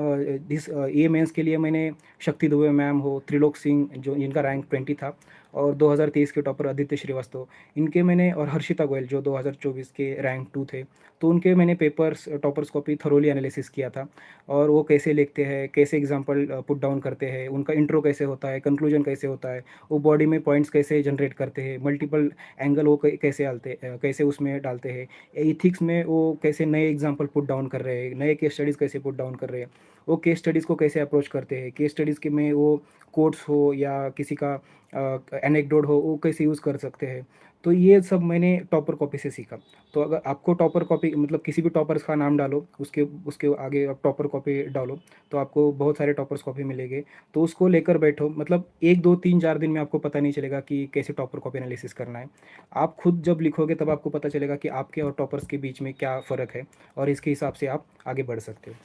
ये मेंस के लिए मैंने शक्ति दुबे मैम हो, त्रिलोक सिंह जो जिनका रैंक 20 था, और 2023 के टॉपर आदित्य श्रीवास्तव, इनके मैंने, और हर्षिता गोयल जो 2024 के रैंक 2 थे, तो उनके मैंने papers toppers copy thoroughly analysis किया था। और वो कैसे लिखते हैं, कैसे एग्जांपल पुट डाउन करते हैं, उनका इंट्रो कैसे होता है, कंक्लूजन कैसे होता है, वो बॉडी में पॉइंट्स कैसे जनरेट करते हैं, मल्टीपल एंगल वो कैसे उसमें डालते हैं, एथिक्स में वो कैसे नए एग्जांपल पुट डाउन कर रहे हैं, नए केस स्टडीज़ कैसे पुट डाउन कर रहे हैं, वो केस स्टडीज़ को कैसे अप्रोच करते हैं, केस स्टडीज़ के में वो कोट्स हो या किसी का एनेक्डोट हो वो कैसे यूज़ कर सकते हैं। तो ये सब मैंने टॉपर कॉपी से सीखा। तो अगर आपको टॉपर कॉपी, मतलब किसी भी टॉपर्स का नाम डालो, उसके उसके आगे आप टॉपर कॉपी डालो, तो आपको बहुत सारे टॉपर्स कॉपी मिलेंगे। तो उसको लेकर बैठो, मतलब 1 2 3 4 दिन में आपको पता नहीं चलेगा कि कैसे टॉपर कॉपी एनालिसिस करना है। आप खुद जब लिखोगे तब आपको पता चलेगा कि आपके और टॉपर्स के बीच में क्या फ़र्क है, और इसके हिसाब से आप आगे बढ़ सकते हो।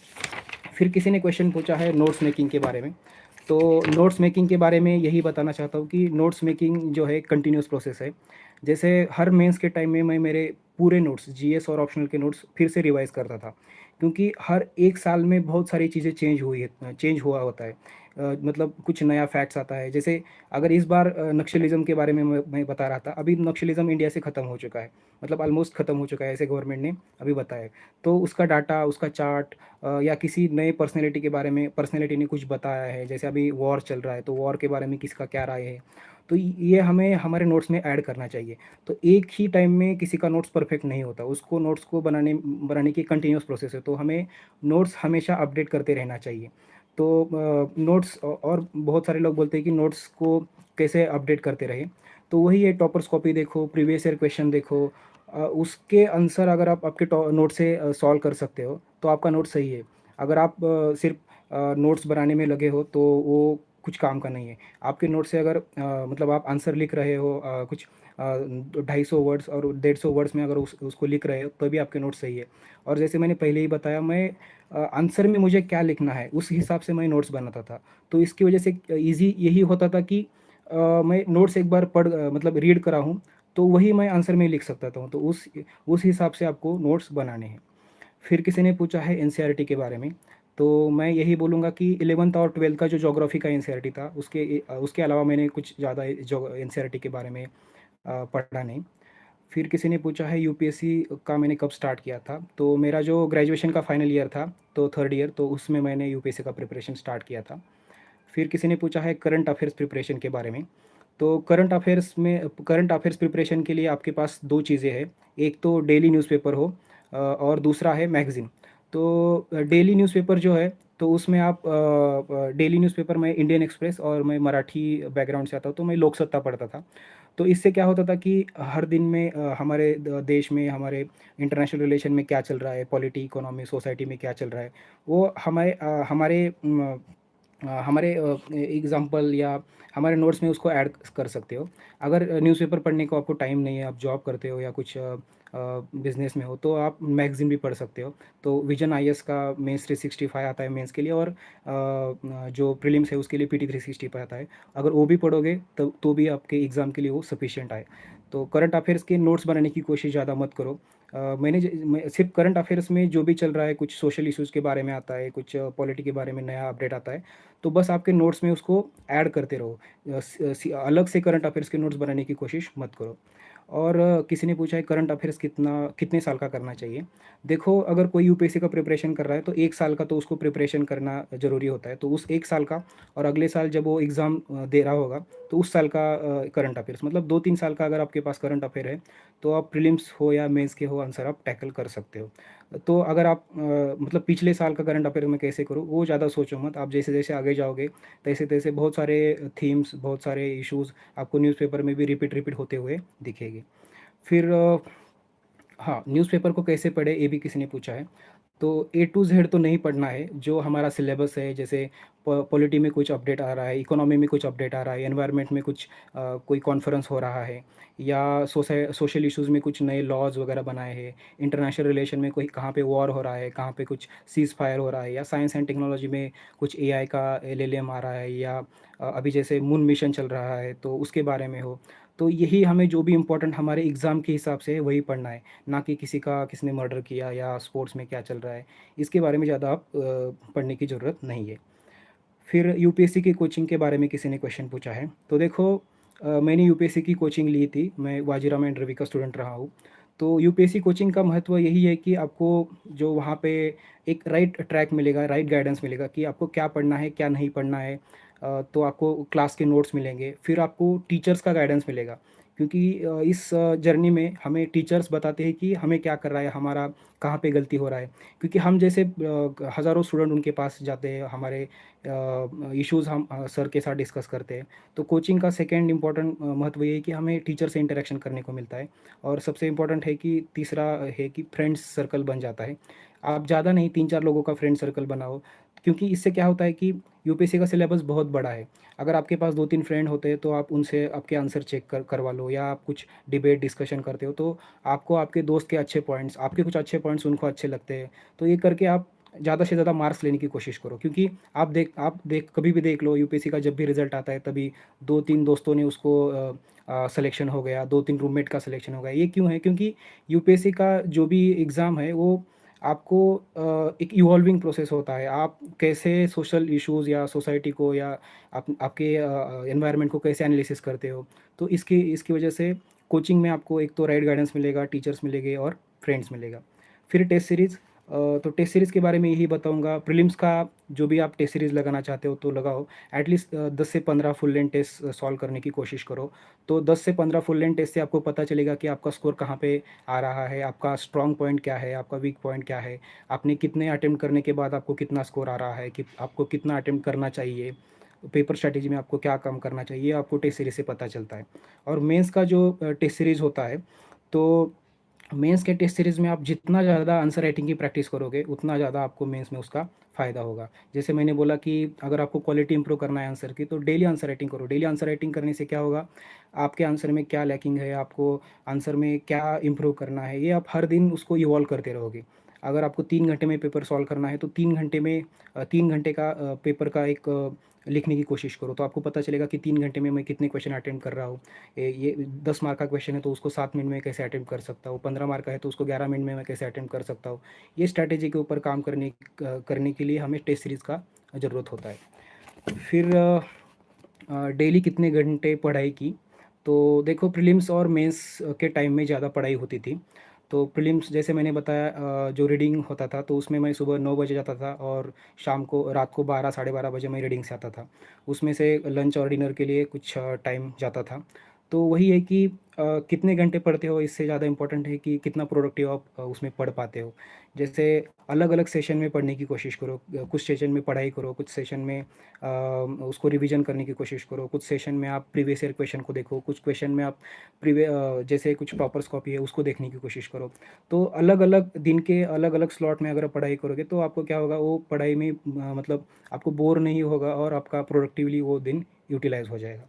फिर किसी ने क्वेश्चन पूछा है नोट्स मेकिंग के बारे में। तो नोट्स मेकिंग के बारे में यही बताना चाहता हूँ कि नोट्स मेकिंग जो है कंटिन्यूस प्रोसेस है। जैसे हर मेंस के टाइम में मैं मेरे पूरे नोट्स, जीएस और ऑप्शनल के नोट्स फिर से रिवाइज़ करता था क्योंकि हर 1 साल में बहुत सारी चीज़ें चेंज हुआ होता है। मतलब कुछ नया फैक्ट्स आता है। जैसे अगर इस बार नक्सलिज़्म के बारे में मैं बता रहा था, अभी नक्सलिज़्म इंडिया से ख़त्म हो चुका है, मतलब ऑलमोस्ट ख़त्म हो चुका है, ऐसे गवर्नमेंट ने अभी बताया है। तो उसका डाटा, उसका चार्ट या किसी नए पर्सनैलिटी ने कुछ बताया है, जैसे अभी वॉर चल रहा है, तो वॉर के बारे में किसका क्या राय है, तो ये हमें हमारे नोट्स में ऐड करना चाहिए। तो एक ही टाइम में किसी का नोट्स परफेक्ट नहीं होता, उसको नोट्स को बनाने की कंटिन्यूअस प्रोसेस है, तो हमें नोट्स हमेशा अपडेट करते रहना चाहिए। तो नोट्स और बहुत सारे लोग बोलते हैं कि नोट्स को कैसे अपडेट करते रहे, तो वही है, टॉपर्स कॉपी देखो, प्रीवियस ईयर क्वेश्चन देखो, उसके आंसर अगर आप आपके नोट से सॉल्व कर सकते हो तो आपका नोट सही है। अगर आप सिर्फ नोट्स बनाने में लगे हो तो वो कुछ काम का नहीं है। आपके नोट से अगर मतलब आप आंसर लिख रहे हो कुछ 250 वर्ड्स और 150 वर्ड्स में अगर उसको लिख रहे हो तो भी आपके नोट सही है। और जैसे मैंने पहले ही बताया, मैं आंसर में मुझे क्या लिखना है उस हिसाब से मैं नोट्स बनाता था। तो इसकी वजह से ईज़ी यही होता था कि मैं नोट्स एक बार मतलब रीड करा हूँ, तो वही मैं आंसर में लिख सकता था। तो उस हिसाब से आपको नोट्स बनाने हैं। फिर किसी ने पूछा है एनसीईआरटी के बारे में, तो मैं यही बोलूँगा कि 11th और 12th का जो ज्योग्राफी का एनसीईआरटी था, उसके अलावा मैंने कुछ ज़्यादा जो एनसीईआरटी के बारे में पढ़ा नहीं। फिर किसी ने पूछा है यूपीएससी का मैंने कब स्टार्ट किया था, तो मेरा जो ग्रेजुएशन का फाइनल ईयर था, तो थर्ड ईयर, तो उसमें मैंने यूपीएससी का प्रिपरेशन स्टार्ट किया था। फिर किसी ने पूछा है करंट अफेयर्स प्रिपरेशन के बारे में, तो करंट अफेयर्स प्रिपरेशन के लिए आपके पास 2 चीज़ें हैं, एक तो डेली न्यूज़पेपर हो और दूसरा है मैगज़ीन। तो डेली न्यूज़पेपर जो है, तो उसमें आप डेली न्यूज़पेपर में इंडियन एक्सप्रेस, और मैं मराठी बैकग्राउंड से आता हूँ, तो मैं लोकसत्ता पढ़ता था। तो इससे क्या होता था कि हर दिन में हमारे देश में, हमारे इंटरनेशनल रिलेशन में क्या चल रहा है, पॉलिटी, इकोनॉमी, सोसाइटी में क्या चल रहा है, वो हमारे एग्ज़ाम्पल या हमारे नोट्स में उसको ऐड कर सकते हो। अगर न्यूज़पेपर पढ़ने को आपको टाइम नहीं है, आप जॉब करते हो या कुछ बिज़नेस में हो, तो आप मैगज़ीन भी पढ़ सकते हो। तो विजन आईएएस का मेंस 365 आता है मेंस के लिए, और जो प्रीलिम्स है उसके लिए पीटी 365 आता है। अगर वो भी पढ़ोगे तो भी आपके एग्ज़ाम के लिए वो सफिशिएंट आए। तो करंट अफेयर्स के नोट्स बनाने की कोशिश ज़्यादा मत करो। मैं सिर्फ करंट अफेयर्स में जो भी चल रहा है, कुछ सोशल इश्यूज़ के बारे में आता है, कुछ पॉलिटी के बारे में नया अपडेट आता है, तो बस आपके नोट्स में उसको ऐड करते रहो। अलग से करंट अफेयर्स के नोट्स बनाने की कोशिश मत करो। और किसी ने पूछा है करंट अफेयर्स कितने साल का करना चाहिए। देखो, अगर कोई यूपीएससी का प्रिपरेशन कर रहा है तो 1 साल का तो उसको प्रिपरेशन करना ज़रूरी होता है, तो उस 1 साल का, और अगले साल जब वो एग्ज़ाम दे रहा होगा तो उस साल का करंट अफेयर्स, मतलब 2-3 साल का अगर आपके पास करंट अफेयर है, तो आप प्रीलिम्स हो या मेंस के हो, आंसर आप टैकल कर सकते हो। तो अगर आप मतलब पिछले साल का करंट अफेयर मैं कैसे करूँ, वो ज़्यादा सोचो मत। आप जैसे-जैसे आगे जाओगे, तैसे-तैसे बहुत सारे थीम्स, बहुत सारे इश्यूज़ आपको न्यूज़पेपर में भी रिपीट होते हुए दिखेंगे। फिर हाँ, न्यूज़पेपर को कैसे पढ़ें, ये भी किसी ने पूछा है। तो ए टू ज़ेड तो नहीं पढ़ना है, जो हमारा सिलेबस है, जैसे पॉलिटी में कुछ अपडेट आ रहा है, इकोनॉमी में कुछ अपडेट आ रहा है, एनवायरनमेंट में कुछ कोई कॉन्फ्रेंस हो रहा है, या सोशल इश्यूज़ में कुछ नए लॉज़ वगैरह बनाए हैं, इंटरनेशनल रिलेशन में कोई कहाँ पे वॉर हो रहा है, कहाँ पे कुछ सीज़ फायर हो रहा है, या साइंस एंड टेक्नोलॉजी में कुछ एआई का एलएलएम आ रहा है, या अभी जैसे मून मिशन चल रहा है तो उसके बारे में हो। तो यही हमें जो भी इम्पोर्टेंट हमारे एग्ज़ाम के हिसाब से है, वही पढ़ना है, ना कि किसने मर्डर किया या स्पोर्ट्स में क्या चल रहा है, इसके बारे में ज़्यादा आप पढ़ने की ज़रूरत नहीं है। फिर यूपीएससी की कोचिंग के बारे में किसी ने क्वेश्चन पूछा है। तो देखो, मैंने यूपीएससी की कोचिंग ली थी, मैं वाजीराम एंड रवि का स्टूडेंट रहा हूँ। तो यूपीएससी कोचिंग का महत्व यही है कि आपको जो वहाँ पे एक राइट ट्रैक मिलेगा, राइट गाइडेंस मिलेगा कि आपको क्या पढ़ना है, क्या नहीं पढ़ना है। तो आपको क्लास के नोट्स मिलेंगे, फिर आपको टीचर्स का गाइडेंस मिलेगा, क्योंकि इस जर्नी में हमें टीचर्स बताते हैं कि हमें क्या कर रहा है, हमारा कहाँ पे गलती हो रहा है। क्योंकि हम जैसे हज़ारों स्टूडेंट उनके पास जाते हैं, हमारे इश्यूज़ हम सर के साथ डिस्कस करते हैं। तो कोचिंग का सेकंड इम्पोर्टेंट महत्व ये है कि हमें टीचर से इंटरेक्शन करने को मिलता है। और सबसे इम्पोर्टेंट है कि तीसरा है कि फ्रेंड्स सर्कल बन जाता है। आप ज़्यादा नहीं, 3-4 लोगों का फ्रेंड सर्कल बनाओ, क्योंकि इससे क्या होता है कि यूपीएससी का सिलेबस बहुत बड़ा है। अगर आपके पास 2-3 फ्रेंड होते हैं तो आप उनसे आपके आंसर चेक करवा लो, या आप कुछ डिबेट डिस्कशन करते हो, तो आपको आपके दोस्त के अच्छे पॉइंट्स, आपके कुछ अच्छे पॉइंट्स उनको अच्छे लगते हैं, तो ये करके आप ज़्यादा से ज़्यादा मार्क्स लेने की कोशिश करो। क्योंकि आप देख कभी भी देख लो, यूपीएससी का जब भी रिजल्ट आता है तभी 2-3 दोस्तों ने उसको सिलेक्शन हो गया, 2-3 रूममेट का सिलेक्शन हो गया। ये क्यों है? क्योंकि यूपीएससी का जो भी एग्ज़ाम है वो आपको एक इवॉल्विंग प्रोसेस होता है। आप कैसे सोशल इश्यूज़ या सोसाइटी को या आपके एनवायरनमेंट को कैसे एनालिसिस करते हो। तो इसकी इसकी वजह से कोचिंग में आपको एक तो राइट गाइडेंस मिलेगा, टीचर्स मिलेंगे और फ्रेंड्स मिलेगा। फिर टेस्ट सीरीज़, तो टेस्ट सीरीज़ के बारे में यही बताऊँगा। प्रीलिम्स का जो भी आप टेस्ट सीरीज़ लगाना चाहते हो तो लगाओ। एटलीस्ट 10 से 15 फुल लेंथ टेस्ट सॉल्व करने की कोशिश करो। तो 10 से 15 फुल लेंथ टेस्ट से आपको पता चलेगा कि आपका स्कोर कहाँ पे आ रहा है, आपका स्ट्रॉन्ग पॉइंट क्या है, आपका वीक पॉइंट क्या है, आपने कितने अटेम्प्ट करने के बाद आपको कितना स्कोर आ रहा है, कि आपको कितना अटेम्प्ट करना चाहिए, पेपर स्ट्रैटेजी में आपको क्या काम करना चाहिए, आपको टेस्ट सीरीज़ से पता चलता है। और मेंस का जो टेस्ट सीरीज़ होता है, तो मेंस के टेस्ट सीरीज़ में आप जितना ज़्यादा आंसर राइटिंग की प्रैक्टिस करोगे, उतना ज़्यादा आपको मेंस में उसका फ़ायदा होगा। जैसे मैंने बोला कि अगर आपको क्वालिटी इंप्रूव करना है आंसर की, तो डेली आंसर राइटिंग करो। डेली आंसर राइटिंग करने से क्या होगा, आपके आंसर में क्या लैकिंग है, आपको आंसर में क्या इंप्रूव करना है, ये आप हर दिन उसको इवॉल्व करते रहोगे। अगर आपको 3 घंटे में पेपर सॉल्व करना है, तो 3 घंटे में 3 घंटे का पेपर का एक लिखने की कोशिश करो, तो आपको पता चलेगा कि 3 घंटे में मैं कितने क्वेश्चन अटेम्प्ट कर रहा हूँ। ये 10 मार्क का क्वेश्चन है तो उसको 7 मिनट में कैसे अटेम्प्ट कर सकता हूँ, 15 मार्क का है तो उसको 11 मिनट में मैं कैसे अटेम्प्ट कर सकता हूँ। ये स्ट्रैटेजी के ऊपर काम करने के लिए हमें टेस्ट सीरीज़ का ज़रूरत होता है। फिर डेली कितने घंटे पढ़ाई की, तो देखो प्रीलिम्स और मेंस के टाइम में ज़्यादा पढ़ाई होती थी। तो प्रीलिम्स जैसे मैंने बताया, जो रीडिंग होता था तो उसमें मैं सुबह 9 बजे जाता था और शाम को रात को 12 साढ़े 12 बजे मैं रीडिंग से आता था। उसमें से लंच और डिनर के लिए कुछ टाइम जाता था। तो वही है कि कितने घंटे पढ़ते हो, इससे ज़्यादा इम्पोर्टेंट है कि कितना प्रोडक्टिव आप उसमें पढ़ पाते हो। जैसे अलग-अलग सेशन में पढ़ने की कोशिश करो। कुछ सेशन में पढ़ाई करो, कुछ सेशन में उसको रिवीजन करने की कोशिश करो, कुछ सेशन में आप प्रीवियस ईयर क्वेश्चन को देखो, कुछ क्वेश्चन में आप जैसे कुछ टॉपर्स कॉपी है उसको देखने की कोशिश करो। तो अलग-अलग दिन के अलग-अलग स्लॉट में अगर आप पढ़ाई करोगे तो आपको क्या होगा, वो पढ़ाई में मतलब आपको बोर नहीं होगा और आपका प्रोडक्टिवली वो दिन यूटिलाइज़ हो जाएगा।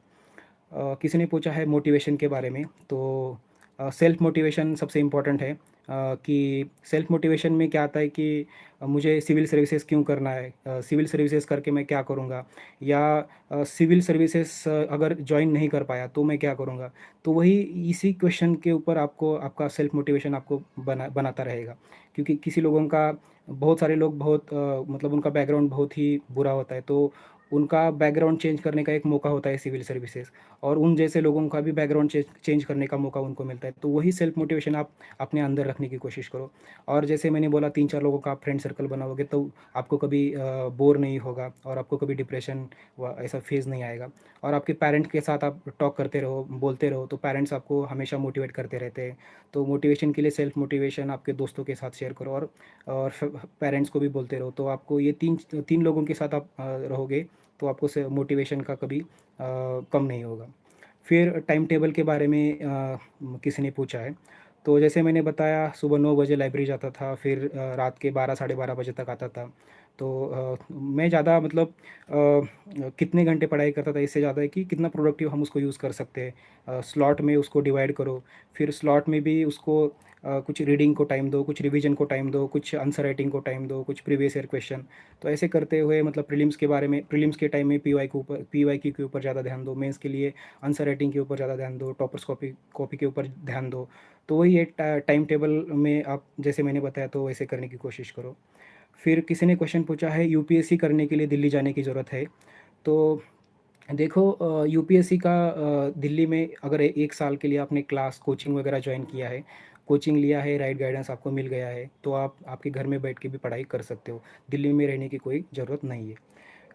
किसी ने पूछा है मोटिवेशन के बारे में, तो सेल्फ मोटिवेशन सबसे इम्पोर्टेंट है। कि सेल्फ मोटिवेशन में क्या आता है कि मुझे सिविल सर्विसेज क्यों करना है, सिविल सर्विसेज करके मैं क्या करूँगा, या सिविल सर्विसेज अगर ज्वाइन नहीं कर पाया तो मैं क्या करूँगा। तो वही इसी क्वेश्चन के ऊपर आपको आपका सेल्फ मोटिवेशन आपको बनाता रहेगा। क्योंकि किसी लोगों का, बहुत सारे लोग बहुत मतलब उनका बैकग्राउंड बहुत ही बुरा होता है, तो उनका बैकग्राउंड चेंज करने का एक मौका होता है सिविल सर्विसेज, और उन जैसे लोगों का भी बैकग्राउंड चेंज करने का मौका उनको मिलता है। तो वही सेल्फ मोटिवेशन आप अपने अंदर रखने की कोशिश करो। और जैसे मैंने बोला, 3-4 लोगों का आप फ्रेंड सर्कल बनाओगे तो आपको कभी बोर नहीं होगा और आपको कभी डिप्रेशन व ऐसा फेज़ नहीं आएगा। और आपके पेरेंट्स के साथ आप टॉक करते रहो, बोलते रहो, तो पेरेंट्स आपको हमेशा मोटिवेट करते रहते हैं। तो मोटिवेशन के लिए सेल्फ मोटिवेशन आपके दोस्तों के साथ शेयर करो, और पेरेंट्स को भी बोलते रहो। तो आपको ये 3 लोगों के साथ आप रहोगे तो आपको से मोटिवेशन का कभी कम नहीं होगा। फिर टाइम टेबल के बारे में किसी ने पूछा है। तो जैसे मैंने बताया, सुबह 9 बजे लाइब्रेरी जाता था, फिर रात के 12 साढ़े 12 बजे तक आता था। तो मैं ज़्यादा मतलब कितने घंटे पढ़ाई करता था, इससे ज़्यादा है कि कितना प्रोडक्टिव हम उसको यूज़ कर सकते हैं। स्लॉट में उसको डिवाइड करो, फिर स्लॉट में भी उसको कुछ रीडिंग को टाइम दो, कुछ रिवीजन को टाइम दो, कुछ आंसर राइटिंग को टाइम दो, कुछ प्रीवियस ईयर क्वेश्चन। तो ऐसे करते हुए मतलब प्रीलिम्स के टाइम में पीवाईक्यू के ऊपर ज़्यादा ध्यान दो, मेंस के लिए आंसर राइटिंग के ऊपर ज़्यादा ध्यान दो, टॉपर्स कॉपी कॉपी के ऊपर ध्यान दो। तो वही एक टाइम टेबल में आप जैसे मैंने बताया तो वैसे करने की कोशिश करो। फिर किसी ने क्वेश्चन पूछा है, यूपीएससी करने के लिए दिल्ली जाने की ज़रूरत है। तो देखो, यूपीएससी का दिल्ली में अगर 1 साल के लिए आपने क्लास कोचिंग वगैरह जॉइन किया है, कोचिंग लिया है, राइट गाइडेंस आपको मिल गया है, तो आप आपके घर में बैठ के भी पढ़ाई कर सकते हो। दिल्ली में रहने की कोई ज़रूरत नहीं है।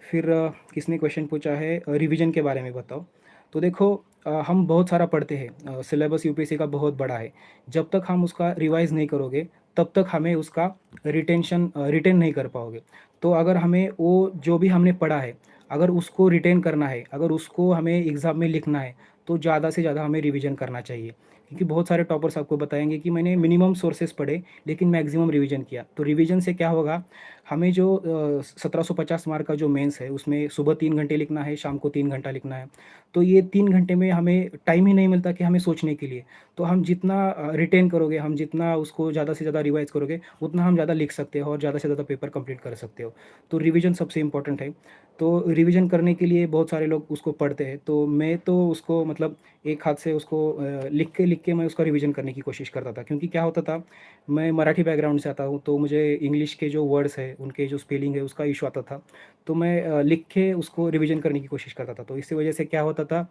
फिर किसने क्वेश्चन पूछा है, रिवीजन के बारे में बताओ। तो देखो, हम बहुत सारा पढ़ते हैं, सिलेबस यूपीएससी का बहुत बड़ा है। जब तक हम उसका रिवाइज़ नहीं करोगे, तब तक हमें उसका रिटेन नहीं कर पाओगे। तो अगर हमें वो जो भी हमने पढ़ा है, अगर उसको रिटेन करना है, अगर उसको हमें एग्ज़ाम में लिखना है, तो ज़्यादा से ज़्यादा हमें रिवीजन करना चाहिए। क्योंकि बहुत सारे टॉपर्स आपको बताएँगे कि मैंने मिनिमम सोर्सेज़ पढ़े, लेकिन मैक्सिमम रिवीजन किया। तो रिवीजन से क्या होगा, हमें जो 1750 मार्क का जो मेंस है, उसमें सुबह 3 घंटे लिखना है, शाम को 3 घंटा लिखना है। तो ये 3 घंटे में हमें टाइम ही नहीं मिलता कि हमें सोचने के लिए। तो हम जितना रिटेन करोगे, हम जितना उसको ज़्यादा से ज़्यादा रिवाइज़ करोगे, उतना हम ज़्यादा लिख सकते हो और ज़्यादा से ज़्यादा पेपर कंप्लीट कर सकते हो। तो रिवीजन सबसे इम्पोर्टेंट है। तो रिवीजन करने के लिए बहुत सारे लोग उसको पढ़ते हैं, तो मैं तो उसको मतलब एक हाथ से उसको लिख के मैं उसका रिवीजन करने की कोशिश करता था। क्योंकि क्या होता था, मैं मराठी बैकग्राउंड से आता हूँ, तो मुझे इंग्लिश के जो वर्ड्स हैं, उनके जो स्पेलिंग है, उसका इश्यू आता था। तो मैं लिख के उसको रिवीजन करने की कोशिश करता था। तो इसी वजह से क्या होता था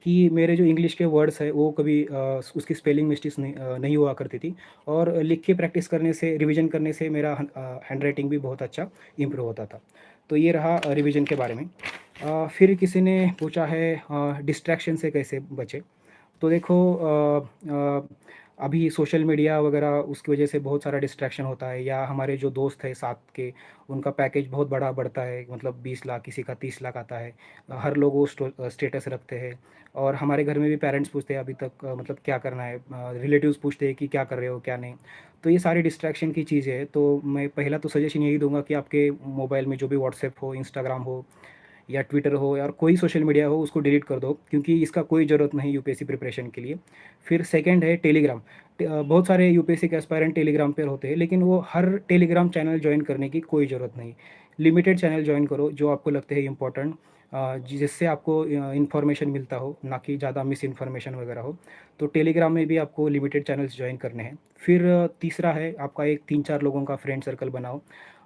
कि मेरे जो इंग्लिश के वर्ड्स हैं, वो कभी उसकी स्पेलिंग मिस्टेक्स नहीं हुआ करती थी। और लिख के प्रैक्टिस करने से, रिवीजन करने से मेरा हैंडराइटिंग भी बहुत अच्छा इम्प्रूव होता था। तो ये रहा रिवीजन के बारे में। फिर किसी ने पूछा है डिस्ट्रैक्शन से कैसे बचें। तो देखो अभी सोशल मीडिया वगैरह उसकी वजह से बहुत सारा डिस्ट्रैक्शन होता है, या हमारे जो दोस्त हैं साथ के, उनका पैकेज बहुत बड़ा बढ़ता है, मतलब 20 लाख, किसी का 30 लाख आता है। हर लोग वो स्टेटस रखते हैं। और हमारे घर में भी पेरेंट्स पूछते हैं अभी तक मतलब क्या करना है, रिलेटिव्स पूछते हैं कि क्या कर रहे हो क्या नहीं। तो ये सारी डिस्ट्रैक्शन की चीज़ें हैं। तो मैं पहला तो सजेशन यही दूंगा कि आपके मोबाइल में जो भी व्हाट्सएप हो, इंस्टाग्राम हो, या ट्विटर हो, या कोई सोशल मीडिया हो, उसको डिलीट कर दो, क्योंकि इसका कोई ज़रूरत नहीं यूपीएससी प्रिपरेशन के लिए। फिर सेकंड है टेलीग्राम। बहुत सारे यूपीएससी के एस्पायरेंट टेलीग्राम पर होते हैं, लेकिन वो हर टेलीग्राम चैनल ज्वाइन करने की कोई ज़रूरत नहीं। लिमिटेड चैनल ज्वाइन करो जो आपको लगते हैं इंपॉर्टेंट, जिससे आपको इन्फॉर्मेशन मिलता हो, ना कि ज़्यादा मिस इन्फॉर्मेशन वगैरह हो। तो टेलीग्राम में भी आपको लिमिटेड चैनल्स ज्वाइन करने हैं। फिर तीसरा है, आपका एक 3-4 लोगों का फ्रेंड सर्कल बनाओ।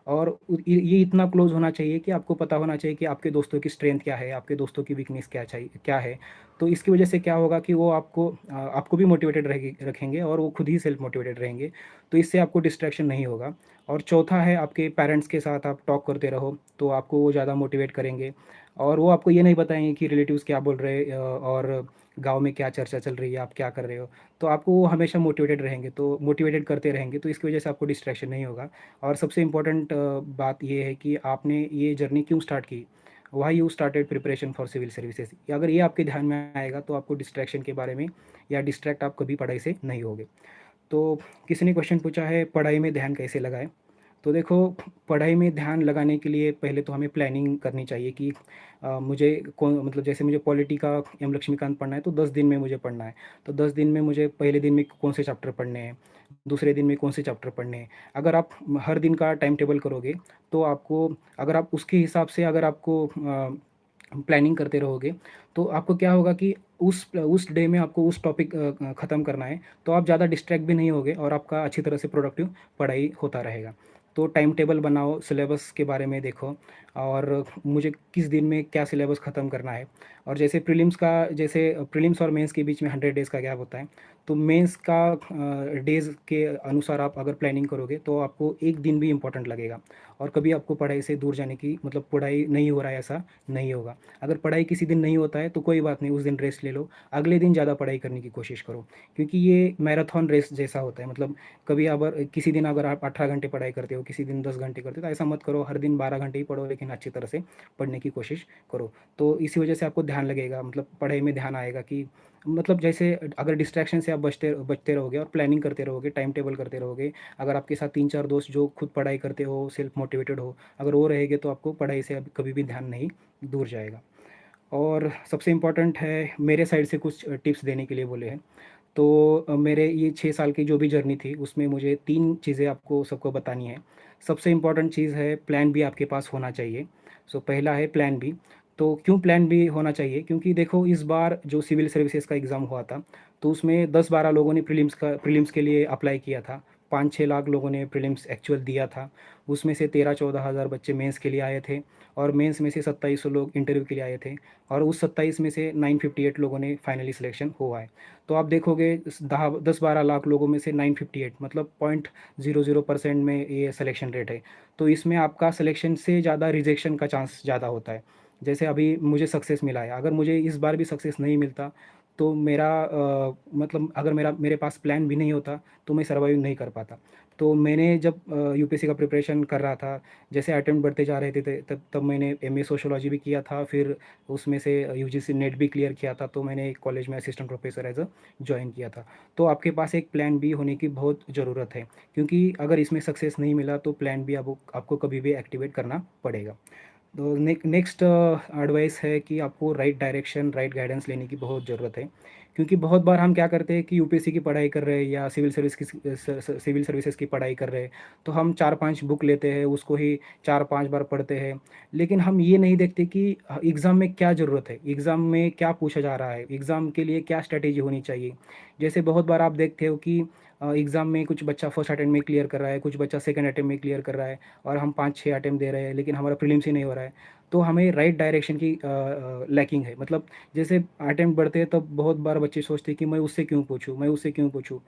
और ये इतना क्लोज होना चाहिए कि आपको पता होना चाहिए कि आपके दोस्तों की स्ट्रेंथ क्या है, आपके दोस्तों की वीकनेस क्या है। तो इसकी वजह से क्या होगा कि वो आपको भी मोटिवेटेड रखेंगे, और वो खुद ही सेल्फ मोटिवेटेड रहेंगे। तो इससे आपको डिस्ट्रैक्शन नहीं होगा। और चौथा है, आपके पेरेंट्स के साथ आप टॉक करते रहो, तो आपको वो ज़्यादा मोटिवेट करेंगे। और वो आपको ये नहीं बताएंगे कि रिलेटिव्स क्या बोल रहे हैं, और गांव में क्या चर्चा चल रही है, आप क्या कर रहे हो। तो आपको वो हमेशा मोटिवेटेड रहेंगे, तो मोटिवेटेड करते रहेंगे, तो इसकी वजह से आपको डिस्ट्रैक्शन नहीं होगा। और सबसे इम्पोर्टेंट बात ये है कि आपने ये जर्नी क्यों स्टार्ट की, why you started preparation for civil services. अगर ये आपके ध्यान में आएगा, तो आपको डिस्ट्रैक्शन के बारे में, या डिस्ट्रैक्ट आप कभी पढ़ाई से नहीं होगे। तो किसी ने क्वेश्चन पूछा है, पढ़ाई में ध्यान कैसे लगाएं। तो देखो, पढ़ाई में ध्यान लगाने के लिए पहले तो हमें प्लानिंग करनी चाहिए कि मुझे कौन, मतलब जैसे मुझे पॉलिटी का एम लक्ष्मीकांत पढ़ना है, तो 10 दिन में मुझे पढ़ना है। तो 10 दिन में मुझे पहले दिन में कौन से चैप्टर पढ़ने हैं, दूसरे दिन में कौन से चैप्टर पढ़ने हैं। अगर आप हर दिन का टाइम टेबल करोगे, तो आपको, अगर आप उसके हिसाब से, अगर आपको प्लानिंग करते रहोगे, तो आपको क्या होगा कि उस डे में आपको उस टॉपिक ख़त्म करना है, तो आप ज़्यादा डिस्ट्रैक्ट भी नहीं होगे, और आपका अच्छी तरह से प्रोडक्टिव पढ़ाई होता रहेगा। तो टाइम टेबल बनाओ, सिलेबस के बारे में देखो, और मुझे किस दिन में क्या सिलेबस ख़त्म करना है। और जैसे प्रीलिम्स और मेंस के बीच में 100 डेज़ का गैप होता है। तो मेंस का डेज़ के अनुसार आप अगर प्लानिंग करोगे, तो आपको एक दिन भी इम्पोर्टेंट लगेगा। और कभी आपको पढ़ाई से दूर जाने की, मतलब पढ़ाई नहीं हो रहा है ऐसा नहीं होगा। अगर पढ़ाई किसी दिन नहीं होता है, तो कोई बात नहीं, उस दिन रेस्ट ले लो, अगले दिन ज़्यादा पढ़ाई करने की कोशिश करो। क्योंकि ये मैराथन रेस जैसा होता है। मतलब कभी अगर किसी दिन अगर आप 18 घंटे पढ़ाई करते हो, किसी दिन 10 घंटे करते हो, तो ऐसा मत करो, हर दिन 12 घंटे ही पढ़ो, लेकिन अच्छी तरह से पढ़ने की कोशिश करो। तो इसी वजह से आपको ध्यान लगेगा, मतलब पढ़ाई में ध्यान आएगा कि, मतलब जैसे अगर डिस्ट्रैक्शन से आप बचते बचते रहोगे, और प्लानिंग करते रहोगे, टाइम टेबल करते रहोगे, अगर आपके साथ 3-4 दोस्त जो खुद पढ़ाई करते हो, सेल्फ मोटिवेटेड हो, अगर वो रहेंगे, तो आपको पढ़ाई से अब कभी भी ध्यान नहीं दूर जाएगा। और सबसे इम्पोर्टेंट है, मेरे साइड से कुछ टिप्स देने के लिए बोले हैं। तो मेरे ये 6 साल की जो भी जर्नी थी, उसमें मुझे 3 चीज़ें आपको सबको बतानी है। सबसे इम्पोर्टेंट चीज़ है, प्लान बी आपके पास होना चाहिए। सो पहला है प्लान बी। तो क्यों प्लान बी होना चाहिए? क्योंकि देखो, इस बार जो सिविल सर्विसेज का एग्ज़ाम हुआ था, तो उसमें 10-12 लोगों ने प्रीलिम्स के लिए अप्लाई किया था। 5-6 लाख लोगों ने प्रीलिम्स एक्चुअल दिया था। उसमें से 13-14 हज़ार बच्चे मेंस के लिए आए थे, और मेंस में से 2700 लोग इंटरव्यू के लिए आए थे। और उस 27 में से 958 लोगों ने फाइनली सिलेक्शन हुआ है। तो आप देखोगे, 10-12 लाख लोगों में से 958, मतलब 0.00% में ये सिलेक्शन रेट है। तो इसमें आपका सिलेक्शन से ज़्यादा रिजेक्शन का चांस ज़्यादा होता है। जैसे अभी मुझे सक्सेस मिला है, अगर मुझे इस बार भी सक्सेस नहीं मिलता, तो मेरा मतलब अगर मेरे पास प्लान भी नहीं होता तो मैं सर्वाइव नहीं कर पाता। तो मैंने जब यूपीएससी का प्रिपरेशन कर रहा था, जैसे अटेम्प्ट बढ़ते जा रहे थे तब तब मैंने एमए सोशियोलॉजी भी किया था, फिर उसमें से यूजीसी नेट भी क्लियर किया था, तो मैंने एक कॉलेज में assistant professor as a join किया था। तो आपके पास एक प्लान बी होने की बहुत ज़रूरत है, क्योंकि अगर इसमें सक्सेस नहीं मिला तो प्लान बी आपको कभी भी एक्टिवेट करना पड़ेगा। तो नेक्स्ट एडवाइस है कि आपको राइट डायरेक्शन, राइट गाइडेंस लेने की बहुत ज़रूरत है। क्योंकि बहुत बार हम क्या करते हैं कि यूपीएससी की पढ़ाई कर रहे हैं या सिविल सर्विसेज की पढ़ाई कर रहे हैं, तो हम 4-5 बुक लेते हैं, उसको ही 4-5 बार पढ़ते हैं। लेकिन हम ये नहीं देखते कि एग्ज़ाम में क्या ज़रूरत है, एग्ज़ाम में क्या पूछा जा रहा है, एग्ज़ाम के लिए क्या स्ट्रैटेजी होनी चाहिए। जैसे बहुत बार आप देखते हो कि एग्ज़ाम में कुछ बच्चा फर्स्ट अटेम्प्ट में क्लियर कर रहा है, कुछ बच्चा सेकंड अटेम्प्ट में क्लियर कर रहा है, और हम 5-6 अटेम्प्ट दे रहे हैं लेकिन हमारा प्रीलिम्स ही नहीं हो रहा है। तो हमें राइट डायरेक्शन की लैकिंग है। मतलब जैसे अटेम्प्ट बढ़ते हैं तब बहुत बार बच्चे सोचते हैं कि मैं उससे क्यों पूछूँ, मैं उससे क्यों पूछूँ।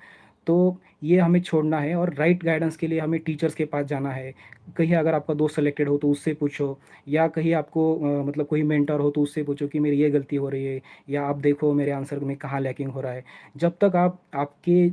तो ये हमें छोड़ना है और राइट गाइडेंस के लिए हमें टीचर्स के पास जाना है। कहीं अगर आपका दोस्त सेलेक्टेड हो तो उससे पूछो, या कहीं आपको मतलब कोई मेंटर हो तो उससे पूछो कि मेरी ये गलती हो रही है, या आप देखो मेरे आंसर में कहाँ लैकिंग हो रहा है। जब तक आप आपके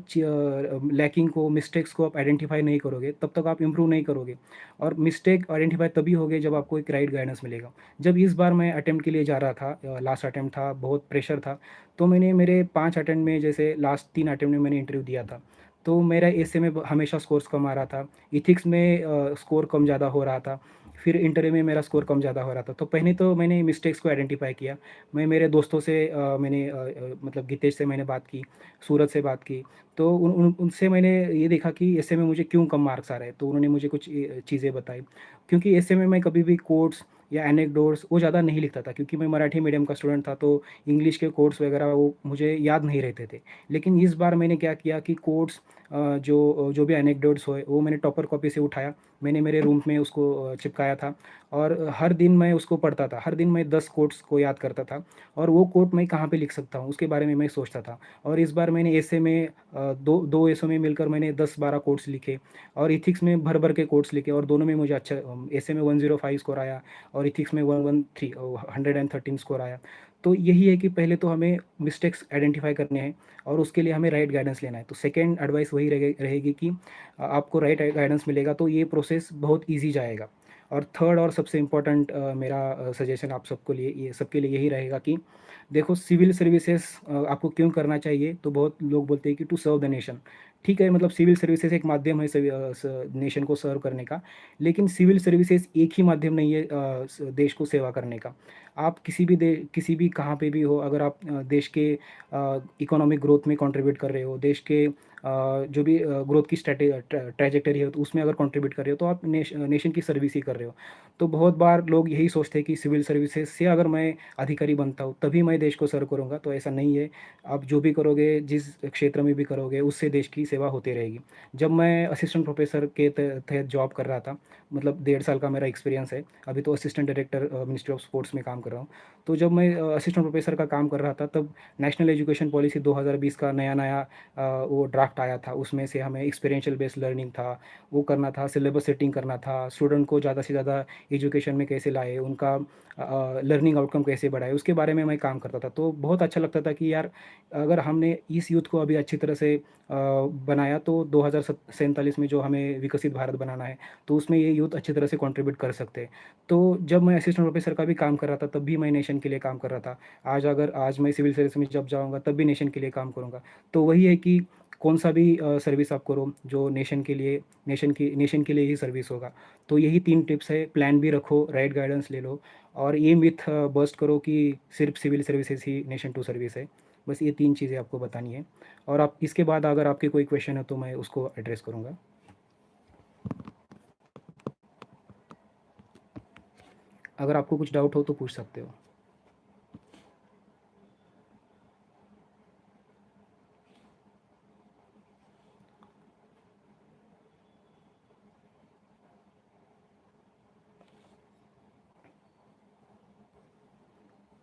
लैकिंग को, मिस्टेक्स को आप आइडेंटिफाई नहीं करोगे तब तक आप इम्प्रूव नहीं करोगे। और मिस्टेक आइडेंटिफाई तभी होगे जब आपको एक राइट गाइडेंस मिलेगा। जब इस बार मैं अटेम्प्ट के लिए जा रहा था, लास्ट अटेम्प्ट था, बहुत प्रेशर था, तो मैंने मेरे 5 अटेम्प्ट में, जैसे लास्ट 3 अटेम्प्ट में मैंने इंटरव्यू दिया था, तो मेरा एसे में हमेशा स्कोर्स कम आ रहा था, इथिक्स में स्कोर कम ज़्यादा हो रहा था, फिर इंटरव्यू में मेरा स्कोर कम ज़्यादा हो रहा था। तो पहले तो मैंने मिस्टेक्स को आइडेंटिफाई किया। मैं मेरे दोस्तों से मतलब गीतेश से मैंने बात की, सूरज से बात की, तो उनसे मैंने ये देखा कि ऐसे में मुझे क्यों कम मार्क्स आ रहे हैं, तो उन्होंने मुझे कुछ चीज़ें बताई। क्योंकि ऐसे में मैं कभी भी कोट्स या एनेक्डोट्स वो ज़्यादा नहीं लिखता था, क्योंकि मैं मराठी मीडियम का स्टूडेंट था, तो इंग्लिश के कोट्स वगैरह वो मुझे याद नहीं रहते थे। लेकिन इस बार मैंने क्या किया कि कोट्स जो जो भी एनेक्डोट्स हुए वो मैंने टॉपर कॉपी से उठाया, मैंने मेरे रूम में उसको चिपकाया था, और हर दिन मैं उसको पढ़ता था, हर दिन मैं 10 कोट्स को याद करता था, और वो कोट मैं कहाँ पे लिख सकता हूँ उसके बारे में मैं सोचता था। और इस बार मैंने ऐसे में दो दो ऐसों में मिलकर मैंने 10-12 कोट्स लिखे, और इथिक्स में भर भर के कोट्स लिखे, और दोनों में मुझे अच्छा, ऐसे में 105 स्कोर आया, और इथिक्स में 113 स्कोर आया। तो यही है कि पहले तो हमें मिस्टेक्स आइडेंटिफाई करने हैं, और उसके लिए हमें राइट गाइडेंस लेना है। तो सेकेंड एडवाइस वही रहेगी कि आपको राइट गाइडेंस मिलेगा तो ये प्रोसेस बहुत ईजी जाएगा। और थर्ड और सबसे इम्पोर्टेंट मेरा सजेशन आप सबको लिए ये सबके लिए यही रहेगा कि देखो, सिविल सर्विसेज आपको क्यों करना चाहिए, तो बहुत लोग बोलते हैं कि टू सर्व द नेशन। ठीक है, मतलब सिविल सर्विसेज एक माध्यम है नेशन को सर्व करने का, लेकिन सिविल सर्विसेज एक ही माध्यम नहीं है देश को सेवा करने का। आप किसी भी कहाँ पे भी हो, अगर आप देश के इकोनॉमिक ग्रोथ में कंट्रीब्यूट कर रहे हो, देश के जो भी ग्रोथ की ट्रैजेक्टरी है तो उसमें अगर कंट्रीब्यूट कर रहे हो, तो आप नेशन की सर्विस ही कर रहे हो। तो बहुत बार लोग यही सोचते हैं कि सिविल सर्विसेज से अगर मैं अधिकारी बनता हूँ तभी मैं देश को सर्व करूँगा, तो ऐसा नहीं है। आप जो भी करोगे, जिस क्षेत्र में भी करोगे, उससे देश की सेवा होती रहेगी। जब मैं असिस्टेंट प्रोफेसर के तहत जॉब कर रहा था, मतलब 1.5 साल का मेरा एक्सपीरियंस है, अभी तो assistant director ministry of sports में काम कर रहा हूँ। तो जब मैं असिस्टेंट प्रोफेसर का काम कर रहा था, तब नेशनल एजुकेशन पॉलिसी 2020 का नया नया वो ड्राफ्ट आया था। उसमें से हमें एक्सपीरियंशियल बेस्ड लर्निंग था, वो करना था, सिलेबस सेटिंग करना था, स्टूडेंट को ज़्यादा से ज़्यादा एजुकेशन में कैसे लाए, उनका लर्निंग आउटकम कैसे बढ़ाए, उसके बारे में मैं काम करता था। तो बहुत अच्छा लगता था कि यार, अगर हमने इस यूथ को अभी अच्छी तरह से बनाया तो 2047 में जो हमें विकसित भारत बनाना है, तो उसमें ये यूथ अच्छी तरह से कंट्रीब्यूट कर सकते हैं। तो जब मैं असिस्टेंट प्रोफेसर का भी काम कर रहा था तब भी मैं नेशन के लिए काम कर रहा था। आज मैं सिविल सर्विस में जब जाऊँगा तब भी नेशन के लिए काम करूँगा। तो वही है कि कौन सा भी सर्विस आप करो जो नेशन के लिए ही सर्विस होगा। तो यही 3 टिप्स है, प्लान भी रखो, राइट गाइडेंस ले लो, और ये मिथ बस्ट करो कि सिर्फ सिविल सर्विसेज ही नेशन टू सर्विस है। बस ये 3 चीज़ें आपको बतानी है, और आप इसके बाद अगर आपके कोई क्वेश्चन है तो मैं उसको एड्रेस करूँगा। अगर आपको कुछ डाउट हो तो पूछ सकते हो।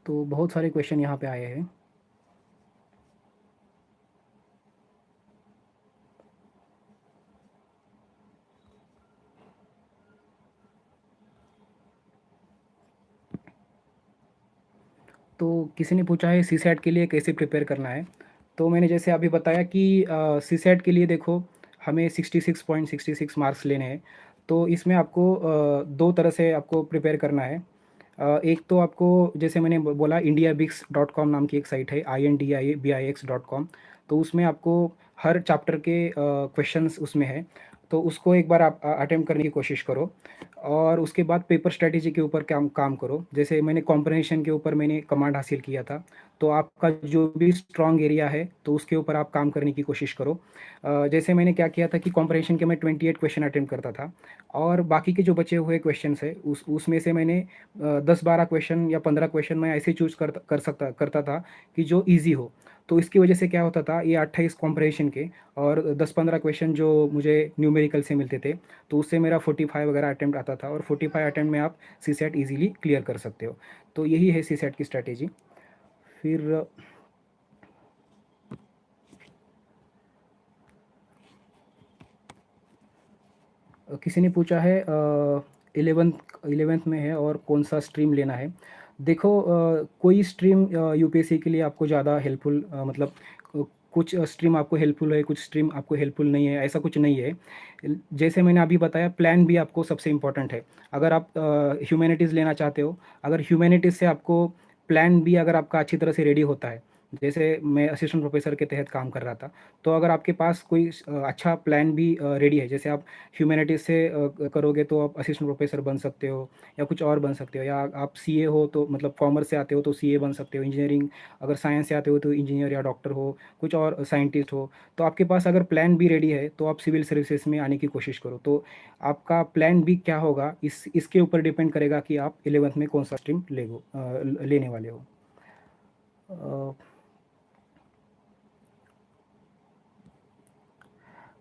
तो बहुत सारे क्वेश्चन यहाँ पे आए हैं। तो किसी ने पूछा है सीसैट के लिए कैसे प्रिपेयर करना है। तो मैंने जैसे अभी बताया कि सीसैट के लिए देखो हमें 66.66 मार्क्स लेने हैं। तो इसमें आपको दो तरह से आपको प्रिपेयर करना है। एक तो आपको जैसे मैंने बोला indiabix.com नाम की एक साइट है indiabix.com। तो उसमें आपको हर चैप्टर के क्वेश्चंस उसमें है। तो उसको एक बार आप अटेम्प्ट करने की कोशिश करो और उसके बाद पेपर स्ट्रेटेजी के ऊपर काम काम करो। जैसे मैंने कॉम्प्रहेंशन के ऊपर मैंने कमांड हासिल किया था। तो आपका जो भी स्ट्रॉन्ग एरिया है तो उसके ऊपर आप काम करने की कोशिश करो। जैसे मैंने क्या किया था कि कॉम्प्रहेंशन के मैं 28 क्वेश्चन अटेम्प्ट करता था और बाकी के जो बचे हुए क्वेश्चन है उसमें से मैंने 10-12 क्वेश्चन या 15 क्वेश्चन मैं ऐसे चूज करता था कि जो ईजी हो। तो इसकी वजह से क्या होता था, ये 28 कॉम्प्रहेंशन के और 10-15 क्वेश्चन जो मुझे न्यूमेरिकल से मिलते थे, तो उससे मेरा 45 वगैरह अटेम्प्ट आता था और 45 अटेम्प्ट में आप सी सेट ईजिली क्लियर कर सकते हो। तो यही है सी सेट की स्ट्रैटेजी। फिर किसी ने पूछा है 11th में है और कौन सा स्ट्रीम लेना है। देखो कोई स्ट्रीम यूपीएससी के लिए आपको ज़्यादा हेल्पफुल मतलब कुछ स्ट्रीम आपको हेल्पफुल है, कुछ स्ट्रीम आपको हेल्पफुल नहीं है, ऐसा कुछ नहीं है। जैसे मैंने अभी बताया प्लान भी आपको सबसे इम्पोर्टेंट है। अगर आप ह्यूमैनिटीज़ लेना चाहते हो, अगर ह्यूमैनिटीज़ से आपको प्लान भी अगर आपका अच्छी तरह से रेडी होता है, जैसे मैं असिस्टेंट प्रोफेसर के तहत काम कर रहा था, तो अगर आपके पास कोई अच्छा प्लान भी रेडी है, जैसे आप ह्यूमैनिटीज़ से करोगे तो आप असिस्टेंट प्रोफेसर बन सकते हो या कुछ और बन सकते हो, या आप सीए हो तो मतलब कॉमर्स से आते हो तो सीए बन सकते हो, इंजीनियरिंग अगर साइंस से आते हो तो इंजीनियर या डॉक्टर हो, कुछ और साइंटिस्ट हो। तो आपके पास अगर प्लान भी रेडी है तो आप सिविल सर्विसेज में आने की कोशिश करो। तो आपका प्लान भी क्या होगा इसके ऊपर डिपेंड करेगा कि आप 11th में कौन सा स्ट्रीम लेने वाले हो।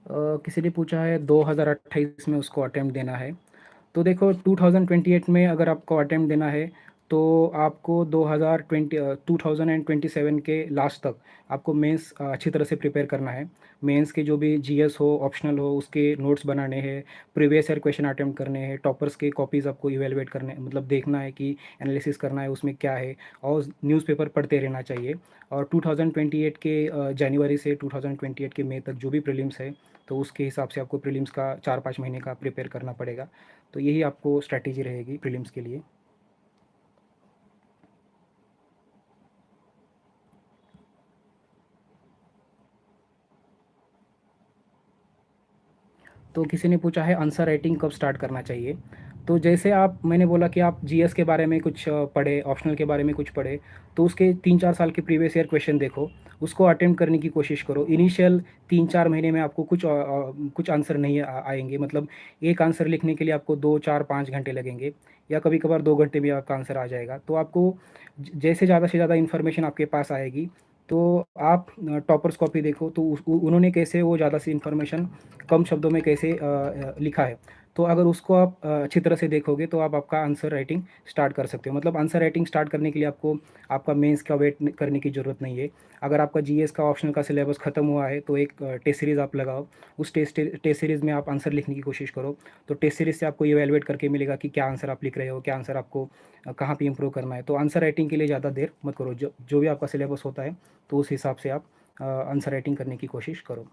अ, किसी ने पूछा है 2028 में उसको अटेम्प्ट देना है। तो देखो 2028 में अगर आपको अटेम्प्ट देना है तो आपको 2027 के लास्ट तक आपको मेंस अच्छी तरह से प्रिपेयर करना है। मेंस के जो भी जीएस हो, ऑप्शनल हो, उसके नोट्स बनाने हैं, प्रीवियस ईयर क्वेश्चन अटेम्प्ट करने हैं, टॉपर्स के कॉपीज़ आपको इवेलुएट करने मतलब देखना है कि एनालिसिस करना है उसमें क्या है, और न्यूज़पेपर पढ़ते रहना चाहिए। और 2028 के जनवरी से 2028 के मई तक जो भी प्रीलिम्स है तो उसके हिसाब से आपको प्रीलिम्स का 4-5 महीने का प्रिपेयर करना पड़ेगा। तो यही आपको स्ट्रैटेजी रहेगी प्रीलिम्स के लिए। तो किसी ने पूछा है आंसर राइटिंग कब स्टार्ट करना चाहिए। तो जैसे आप मैंने बोला कि आप जीएस के बारे में कुछ पढ़े, ऑप्शनल के बारे में कुछ पढ़े, तो उसके 3-4 साल के प्रीवियस ईयर क्वेश्चन देखो, उसको अटेम्प्ट करने की कोशिश करो। इनिशियल 3-4 महीने में आपको कुछ आंसर नहीं आएंगे, मतलब एक आंसर लिखने के लिए आपको 2-4-5 घंटे लगेंगे, या कभी कभार 2 घंटे में आपका आंसर आ जाएगा। तो आपको जैसे ज़्यादा से ज़्यादा इन्फॉर्मेशन आपके पास आएगी, तो आप टॉपर्स कॉपी देखो तो उन्होंने कैसे वो ज़्यादा सी इन्फॉर्मेशन कम शब्दों में कैसे लिखा है। तो अगर उसको आप अच्छी तरह से देखोगे तो आप आपका आंसर राइटिंग स्टार्ट कर सकते हो। मतलब आंसर राइटिंग स्टार्ट करने के लिए आपको आपका मेंस का वेट करने की ज़रूरत नहीं है। अगर आपका जीएस का ऑप्शनल का सिलेबस ख़त्म हुआ है तो एक टेस्ट सीरीज़ आप लगाओ, उस टेस्ट सीरीज़ में आप आंसर लिखने की कोशिश करो। तो टेस्ट सीरीज़ से आपको इवैल्यूएट करके मिलेगा कि क्या आंसर आप लिख रहे हो, क्या आंसर आपको कहाँ पे इम्प्रूव करना है। तो आंसर राइटिंग के लिए ज़्यादा देर मत करो, जो भी आपका सिलेबस होता है तो उस हिसाब से आप आंसर राइटिंग करने की कोशिश करो।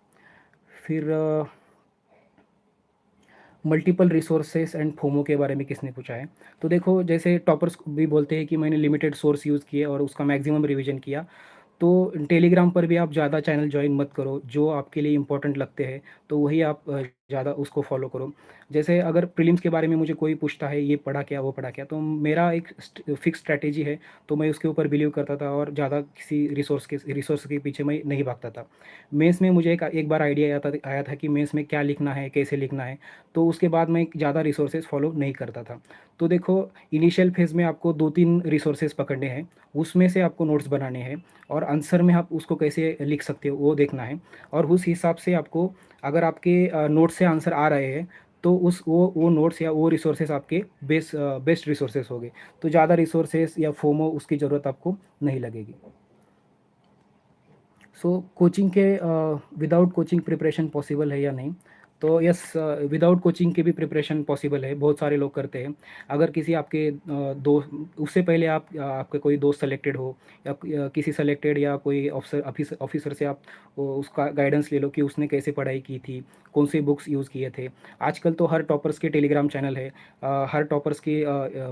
फिर मल्टीपल रिसोर्सेस एंड फोमो के बारे में किसने पूछा है। तो देखो जैसे टॉपर्स भी बोलते हैं कि मैंने लिमिटेड सोर्स यूज़ किए और उसका मैक्सिमम रिवीजन किया। तो टेलीग्राम पर भी आप ज़्यादा चैनल ज्वाइन मत करो, जो आपके लिए इंपॉर्टेंट लगते हैं तो वही आप ज़्यादा उसको फॉलो करो। जैसे अगर प्रीलिम्स के बारे में मुझे कोई पूछता है ये पढ़ा क्या वो पढ़ा क्या, तो मेरा एक फिक्स स्ट्रैटेजी है, तो मैं उसके ऊपर बिलीव करता था और ज़्यादा किसी रिसोर्स के पीछे मैं नहीं भागता था। मेंस में मुझे एक बार आइडिया आया था कि मेंस में क्या लिखना है, कैसे लिखना है, तो उसके बाद मैं ज़्यादा रिसोर्सेज फॉलो नहीं करता था। तो देखो इनिशियल फेज़ में आपको 2-3 रिसोर्सेज पकड़ने हैं, उसमें से आपको नोट्स बनाने हैं और आंसर में आप उसको कैसे लिख सकते हो वो देखना है। और उस हिसाब से आपको अगर आपके नोट्स से आंसर आ रहे हैं तो उस वो नोट्स या वो रिसोर्सेज आपके बेस्ट रिसोर्सेज होंगे। तो ज़्यादा रिसोर्सेज या फोमो उसकी ज़रूरत आपको नहीं लगेगी। सो कोचिंग के विदाउट कोचिंग प्रिपरेशन पॉसिबल है या नहीं। तो यस, विदाउट कोचिंग की भी प्रिपरेशन पॉसिबल है, बहुत सारे लोग करते हैं। अगर किसी आपके उससे पहले आपके कोई दोस्त सेलेक्टेड हो या किसी सेलेक्टेड या कोई ऑफिसर से आप उसका गाइडेंस ले लो कि उसने कैसे पढ़ाई की थी, कौन से बुक्स यूज़ किए थे। आजकल तो हर टॉपर्स के टेलीग्राम चैनल है, हर टॉपर्स की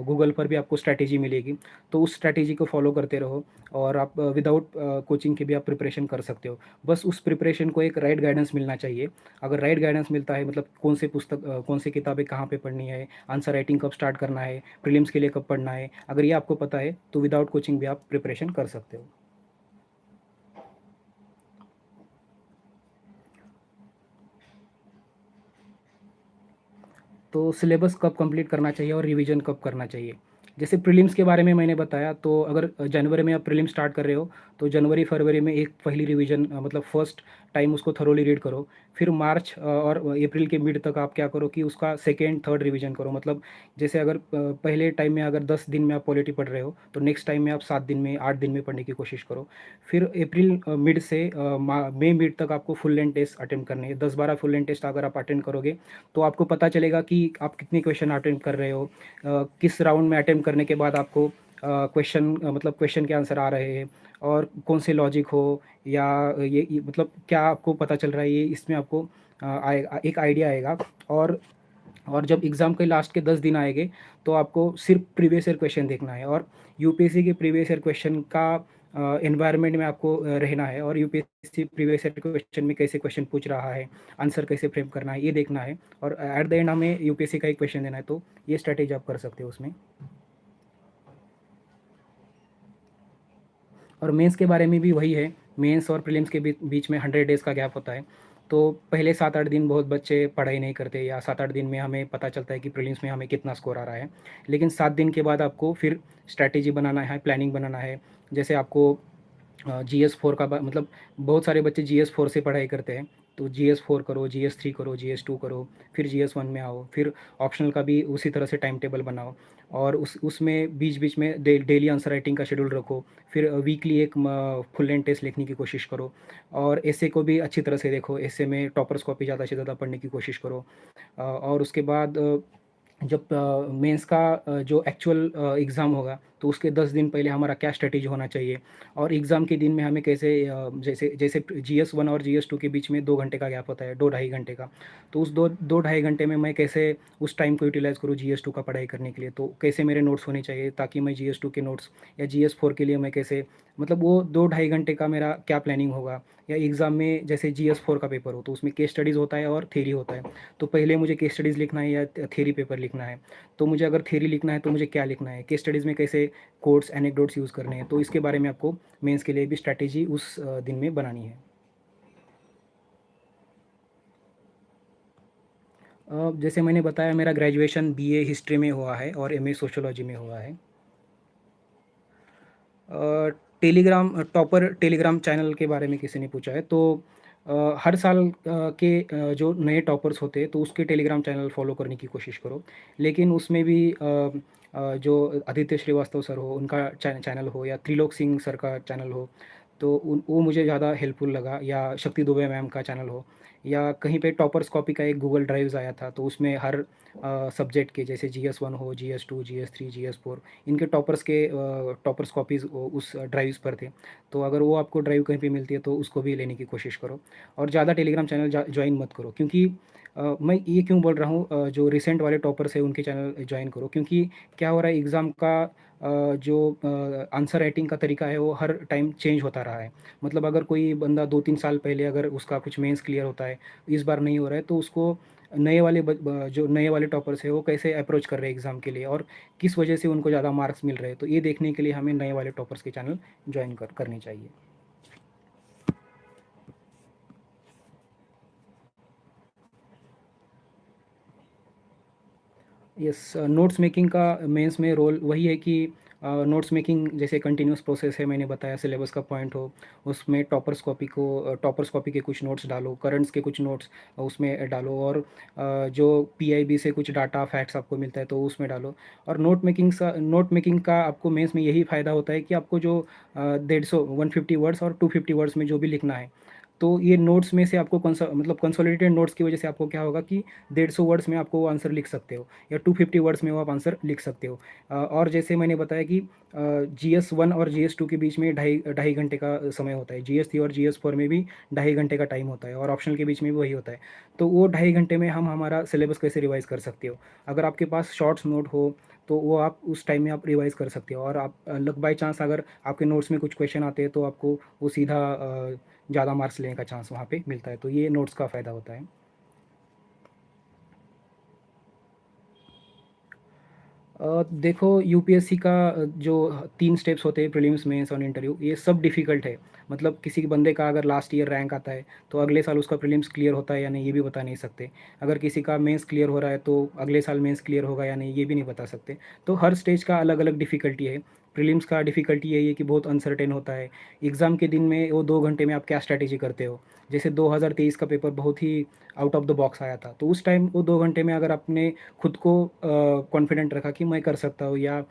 गूगल पर भी आपको स्ट्रैटेजी मिलेगी। तो उस स्ट्रैटेजी को फॉलो करते रहो और आप विदाउट कोचिंग के भी आप प्रिपरेशन कर सकते हो। बस उस प्रिपरेशन को एक राइट गाइडेंस मिलना चाहिए। अगर राइट गाइडेंस मिलता है, मतलब कौन सी किताबें कहाँ पे पढ़नी है, आंसर राइटिंग कब स्टार्ट करना है, प्रीलिम्स के लिए कब पढ़ना है, अगर ये आपको पता है तो विदाउट कोचिंग भी आप प्रिपरेशन कर सकते हो। तो सिलेबस कब कंप्लीट करना चाहिए और रिवीजन कब करना चाहिए। जैसे प्रीलिम्स के बारे में मैंने बताया, तो अगर जनवरी में आप प्रीलिम्स स्टार्ट कर रहे हो तो जनवरी फरवरी में एक पहली रिवीजन, मतलब फर्स्ट टाइम उसको थरोली रीड करो। फिर मार्च और अप्रैल के मिड तक आप क्या करो कि उसका सेकेंड थर्ड रिवीजन करो। मतलब जैसे अगर पहले टाइम में अगर 10 दिन में आप पॉलिटी पढ़ रहे हो तो नेक्स्ट टाइम में आप 7 दिन में 8 दिन में पढ़ने की कोशिश करो। फिर अप्रैल मिड से मई मिड तक आपको फुल लेंथ टेस्ट अटेम्प्ट करने हैं। 10-12 फुल लेंथ टेस्ट अगर आप अटेंड करोगे तो आपको पता चलेगा कि आप कितने क्वेश्चन अटेम्प्ट कर रहे हो, किस राउंड में अटेम्प्ट करने के बाद आपको मतलब क्वेश्चन के आंसर आ रहे हैं, और कौन से लॉजिक हो, या मतलब क्या आपको पता चल रहा है, ये इसमें आपको आएगा, एक आइडिया आएगा। और और जब एग्ज़ाम के लास्ट के 10 दिन आएंगे तो आपको सिर्फ प्रीवियस ईयर क्वेश्चन देखना है, और यूपीएससी के प्रीवियस ईयर क्वेश्चन का एनवायरनमेंट में आपको रहना है, और यूपीएससी प्रीवियस ईयर क्वेश्चन में कैसे क्वेश्चन पूछ रहा है, आंसर कैसे फ्रेम करना है, ये देखना है। और एट द एंड हमें यूपीएससी का एक क्वेश्चन देना है, तो ये स्ट्रैटेजी आप कर सकते हो उसमें। और मेंस के बारे में भी वही है। मेंस और प्रीलिम्स के बीच में 100 डेज़ का गैप होता है। तो पहले 7-8 दिन बहुत बच्चे पढ़ाई नहीं करते, या 7-8 दिन में हमें पता चलता है कि प्रीलिम्स में हमें कितना स्कोर आ रहा है। लेकिन 7 दिन के बाद आपको फिर स्ट्रैटेजी बनाना है, प्लानिंग बनाना है। जैसे आपको GS4 का मतलब बहुत सारे बच्चे GS4 से पढ़ाई करते हैं, तो GS4 करो, GS3 करो, GS2 करो, फिर GS1 में आओ, फिर ऑप्शनल का भी उसी तरह से टाइम टेबल बनाओ। और उसमें बीच बीच में डेली आंसर राइटिंग का शेड्यूल रखो। फिर वीकली एक फुल लेंथ टेस्ट लिखने की कोशिश करो। और ऐसे को भी अच्छी तरह से देखो, ऐसे में टॉपर्स कॉपी ज़्यादा से ज़्यादा पढ़ने की कोशिश करो। और उसके बाद जब मेंस का जो एक्चुअल एग्ज़ाम होगा तो उसके 10 दिन पहले हमारा क्या स्ट्रैटेजी होना चाहिए, और एग्ज़ाम के दिन में हमें कैसे जैसे जैसे GS1 और GS2 के बीच में 2 घंटे का गैप होता है, 2 ढाई घंटे का। तो उस 2 ढाई घंटे में मैं कैसे उस टाइम को यूटिलाइज़ करूँ GS2 का पढ़ाई करने के लिए, तो कैसे मेरे नोट्स होने चाहिए ताकि मैं GS2 के नोट्स, या GS4 के लिए मैं कैसे, मतलब वो 2 ढाई घंटे का मेरा क्या प्लानिंग होगा। या एग्ज़ाम में जैसे GS4 का पेपर हो तो उसमें केस स्टडीज़ होता है और थ्योरी होता है। तो पहले मुझे केस स्टडीज़ लिखना है या थ्योरी पेपर लिखना है। तो मुझे अगर थ्योरी लिखना है तो मुझे क्या लिखना है, केस स्टडीज़ में कैसे कोट्स एनेक्डोट्स यूज़ करने हैं, तो इसके बारे में आपको मेंस के लिए भी स्ट्रैटेजी उस दिन में बनानी है। जैसे मैंने बताया, मेरा ग्रेजुएशन बीए हिस्ट्री में हुआ है और एमए सोशियोलॉजी में हुआ है। टेलीग्राम चैनल के बारे में किसी ने पूछा है, तो हर साल के जो नए टॉपर्स होते हैं तो उसके टेलीग्राम चैनल फॉलो करने की कोशिश करो। लेकिन उसमें भी जो आदित्य श्रीवास्तव सर हो उनका चैनल हो, या त्रिलोक सिंह सर का चैनल हो, तो वो मुझे ज़्यादा हेल्पफुल लगा। या शक्ति दुबे मैम का चैनल हो, या कहीं पे टॉपर्स कॉपी का एक गूगल ड्राइव्स आया था, तो उसमें हर सब्जेक्ट के, जैसे GS1 हो, GS2, GS3, GS4, इनके टॉपर्स कॉपीज़ उस ड्राइव्स पर थे। तो अगर वो आपको ड्राइव कहीं पे मिलती है तो उसको भी लेने की कोशिश करो। और ज़्यादा टेलीग्राम चैनल ज्वाइन मत करो, क्योंकि मैं ये क्यों बोल रहा हूँ, जो रिसेंट वाले टॉपर्स है उनके चैनल ज्वाइन करो, क्योंकि क्या हो रहा है, एग्ज़ाम का जो आंसर राइटिंग का तरीका है वो हर टाइम चेंज होता रहा है। मतलब अगर कोई बंदा 2-3 साल पहले अगर उसका कुछ मेंस क्लियर होता है, इस बार नहीं हो रहा है, तो उसको जो नए वाले टॉपर्स है वो कैसे अप्रोच कर रहे हैं एग्ज़ाम के लिए, और किस वजह से उनको ज़्यादा मार्क्स मिल रहे हैं, तो ये देखने के लिए हमें नए वाले टॉपर्स के चैनल ज्वाइन करनी चाहिए। यस, नोट्स मेकिंग का मेंस में रोल वही है कि नोट्स मेकिंग जैसे कंटिन्यूस प्रोसेस है, मैंने बताया सिलेबस का पॉइंट हो, उसमें टॉपर्स कॉपी के कुछ नोट्स डालो, करंट्स के कुछ नोट्स उसमें डालो, और जो PIB से कुछ डाटा फैक्ट्स आपको मिलता है तो उसमें डालो। और नोट मेकिंग का आपको मेंस में यही फ़ायदा होता है कि आपको जो 150 150 वर्ड्स और 250 वर्ड्स में जो भी लिखना है, तो ये नोट्स में से आपको मतलब कंसोलिडेटेड नोट्स की वजह से आपको क्या होगा कि 150 वर्ड्स में आपको वो आंसर लिख सकते हो, या 250 वर्ड्स में वो आप आंसर लिख सकते हो। और जैसे मैंने बताया कि GS1 और GS2 के बीच में ढाई ढाई घंटे का समय होता है, GS3 और GS4 में भी 2.5 घंटे का टाइम होता है, और ऑप्शनल के बीच में भी वही होता है। तो वो 2.5 घंटे में हम हमारा सिलेबस कैसे रिवाइज़ कर सकते हो? अगर आपके पास शॉर्ट्स नोट हो तो वो आप उस टाइम में आप रिवाइज़ कर सकते हो, और आप लक बाय चांस अगर आपके नोट्स में कुछ क्वेश्चन आते हैं तो आपको वो सीधा ज़्यादा मार्क्स लेने का चांस वहाँ पे मिलता है। तो ये नोट्स का फ़ायदा होता है। देखो, यूपीएससी का जो 3 स्टेप्स होते हैं, प्रीलिम्स, मेंस और इंटरव्यू, ये सब डिफ़िकल्ट है। मतलब किसी बंदे का अगर लास्ट ईयर रैंक आता है तो अगले साल उसका प्रीलिम्स क्लियर होता है या नहीं, ये भी बता नहीं सकते। अगर किसी का मेंस क्लियर हो रहा है तो अगले साल मेंस क्लियर होगा या नहीं, ये भी नहीं बता सकते। तो हर स्टेज का अलग अलग डिफ़िकल्टी है। प्रीलिम्स का डिफ़िकल्टी यही है कि बहुत अनसर्टेन होता है। एग्ज़ाम के दिन में वो 2 घंटे में आप क्या स्ट्रैटेजी करते हो? जैसे 2023 का पेपर बहुत ही आउट ऑफ द बॉक्स आया था, तो उस टाइम वो 2 घंटे में अगर आपने खुद को कॉन्फिडेंट रखा कि मैं कर सकता हूँ, या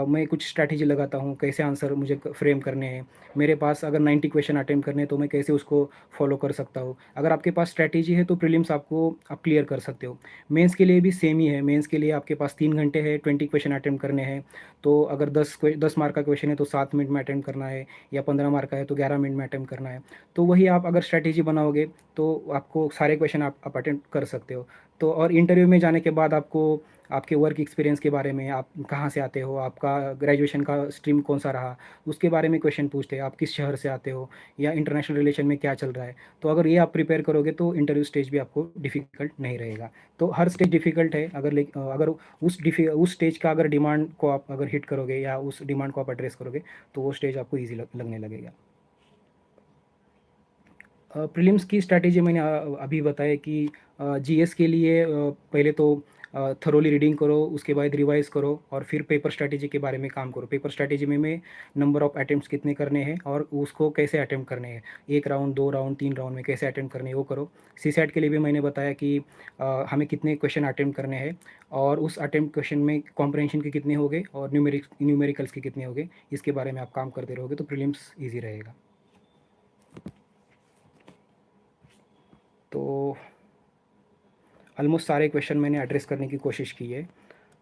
मैं कुछ स्ट्रैटेजी लगाता हूँ, कैसे आंसर मुझे फ्रेम करने हैं, मेरे पास अगर 90 क्वेश्चन अटेम्प्ट करने हैं तो मैं कैसे उसको फॉलो कर सकता हूँ। अगर आपके पास स्ट्रैटेजी है तो प्रीलिम्स आपको आप क्लियर कर सकते हो। मेंस के लिए भी सेम ही है। मेंस के लिए आपके पास 3 घंटे है, 20 क्वेश्चन अटेम्प्ट करने हैं। तो अगर 10 मार्क का क्वेश्चन है तो 7 मिनट में अटेम्प्ट करना है, या 15 मार्क का है तो 11 मिनट में अटेम्प्ट करना है। तो वही आप अगर स्ट्रैटेजी बनाओगे तो आपको सारे क्वेश्चन आप अटेम्प्ट कर सकते हो। तो और इंटरव्यू में जाने के बाद आपको आपके वर्क एक्सपीरियंस के बारे में, आप कहाँ से आते हो, आपका ग्रेजुएशन का स्ट्रीम कौन सा रहा, उसके बारे में क्वेश्चन पूछते हैं। आप किस शहर से आते हो, या इंटरनेशनल रिलेशन में क्या चल रहा है। तो अगर ये आप प्रिपेयर करोगे तो इंटरव्यू स्टेज भी आपको डिफ़िकल्ट नहीं रहेगा। तो हर स्टेज डिफ़िकल्ट है। अगर उस स्टेज का अगर डिमांड को आप अगर हिट करोगे, या उस डिमांड को आप एड्रेस करोगे, तो वो स्टेज आपको ईज़ी लगने लगेगा। प्रीलिम्स की स्ट्रैटेजी मैंने अभी बताया कि जीएस के लिए पहले तो थरोली रीडिंग करो, उसके बाद रिवाइज़ करो, और फिर पेपर स्ट्रैटेजी के बारे में काम करो। पेपर स्ट्रैटेजी में नंबर ऑफ़ अटेम्प्ट्स कितने करने हैं और उसको कैसे अटेम्प्ट करने हैं। 1 राउंड, 2 राउंड, 3 राउंड में कैसे अटेम्प्ट करने हैं वो करो। सीसैट के लिए भी मैंने बताया कि हमें कितने क्वेश्चन अटेम्प्ट करने हैं, और उस अटेम्प्ट क्वेश्चन में कॉम्प्रिहेंशन के कितने हो गए और न्यूमेरिकल्स के कितने हो गए, इसके बारे में आप काम करते रहोगे तो प्रीलिम्स ईज़ी रहेगा। तो ऑलमोस्ट सारे क्वेश्चन मैंने एड्रेस करने की कोशिश की है।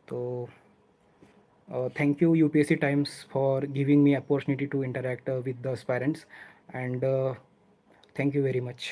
तो thank you UPSC Times for giving me opportunity to interact with the parents, and thank you very much.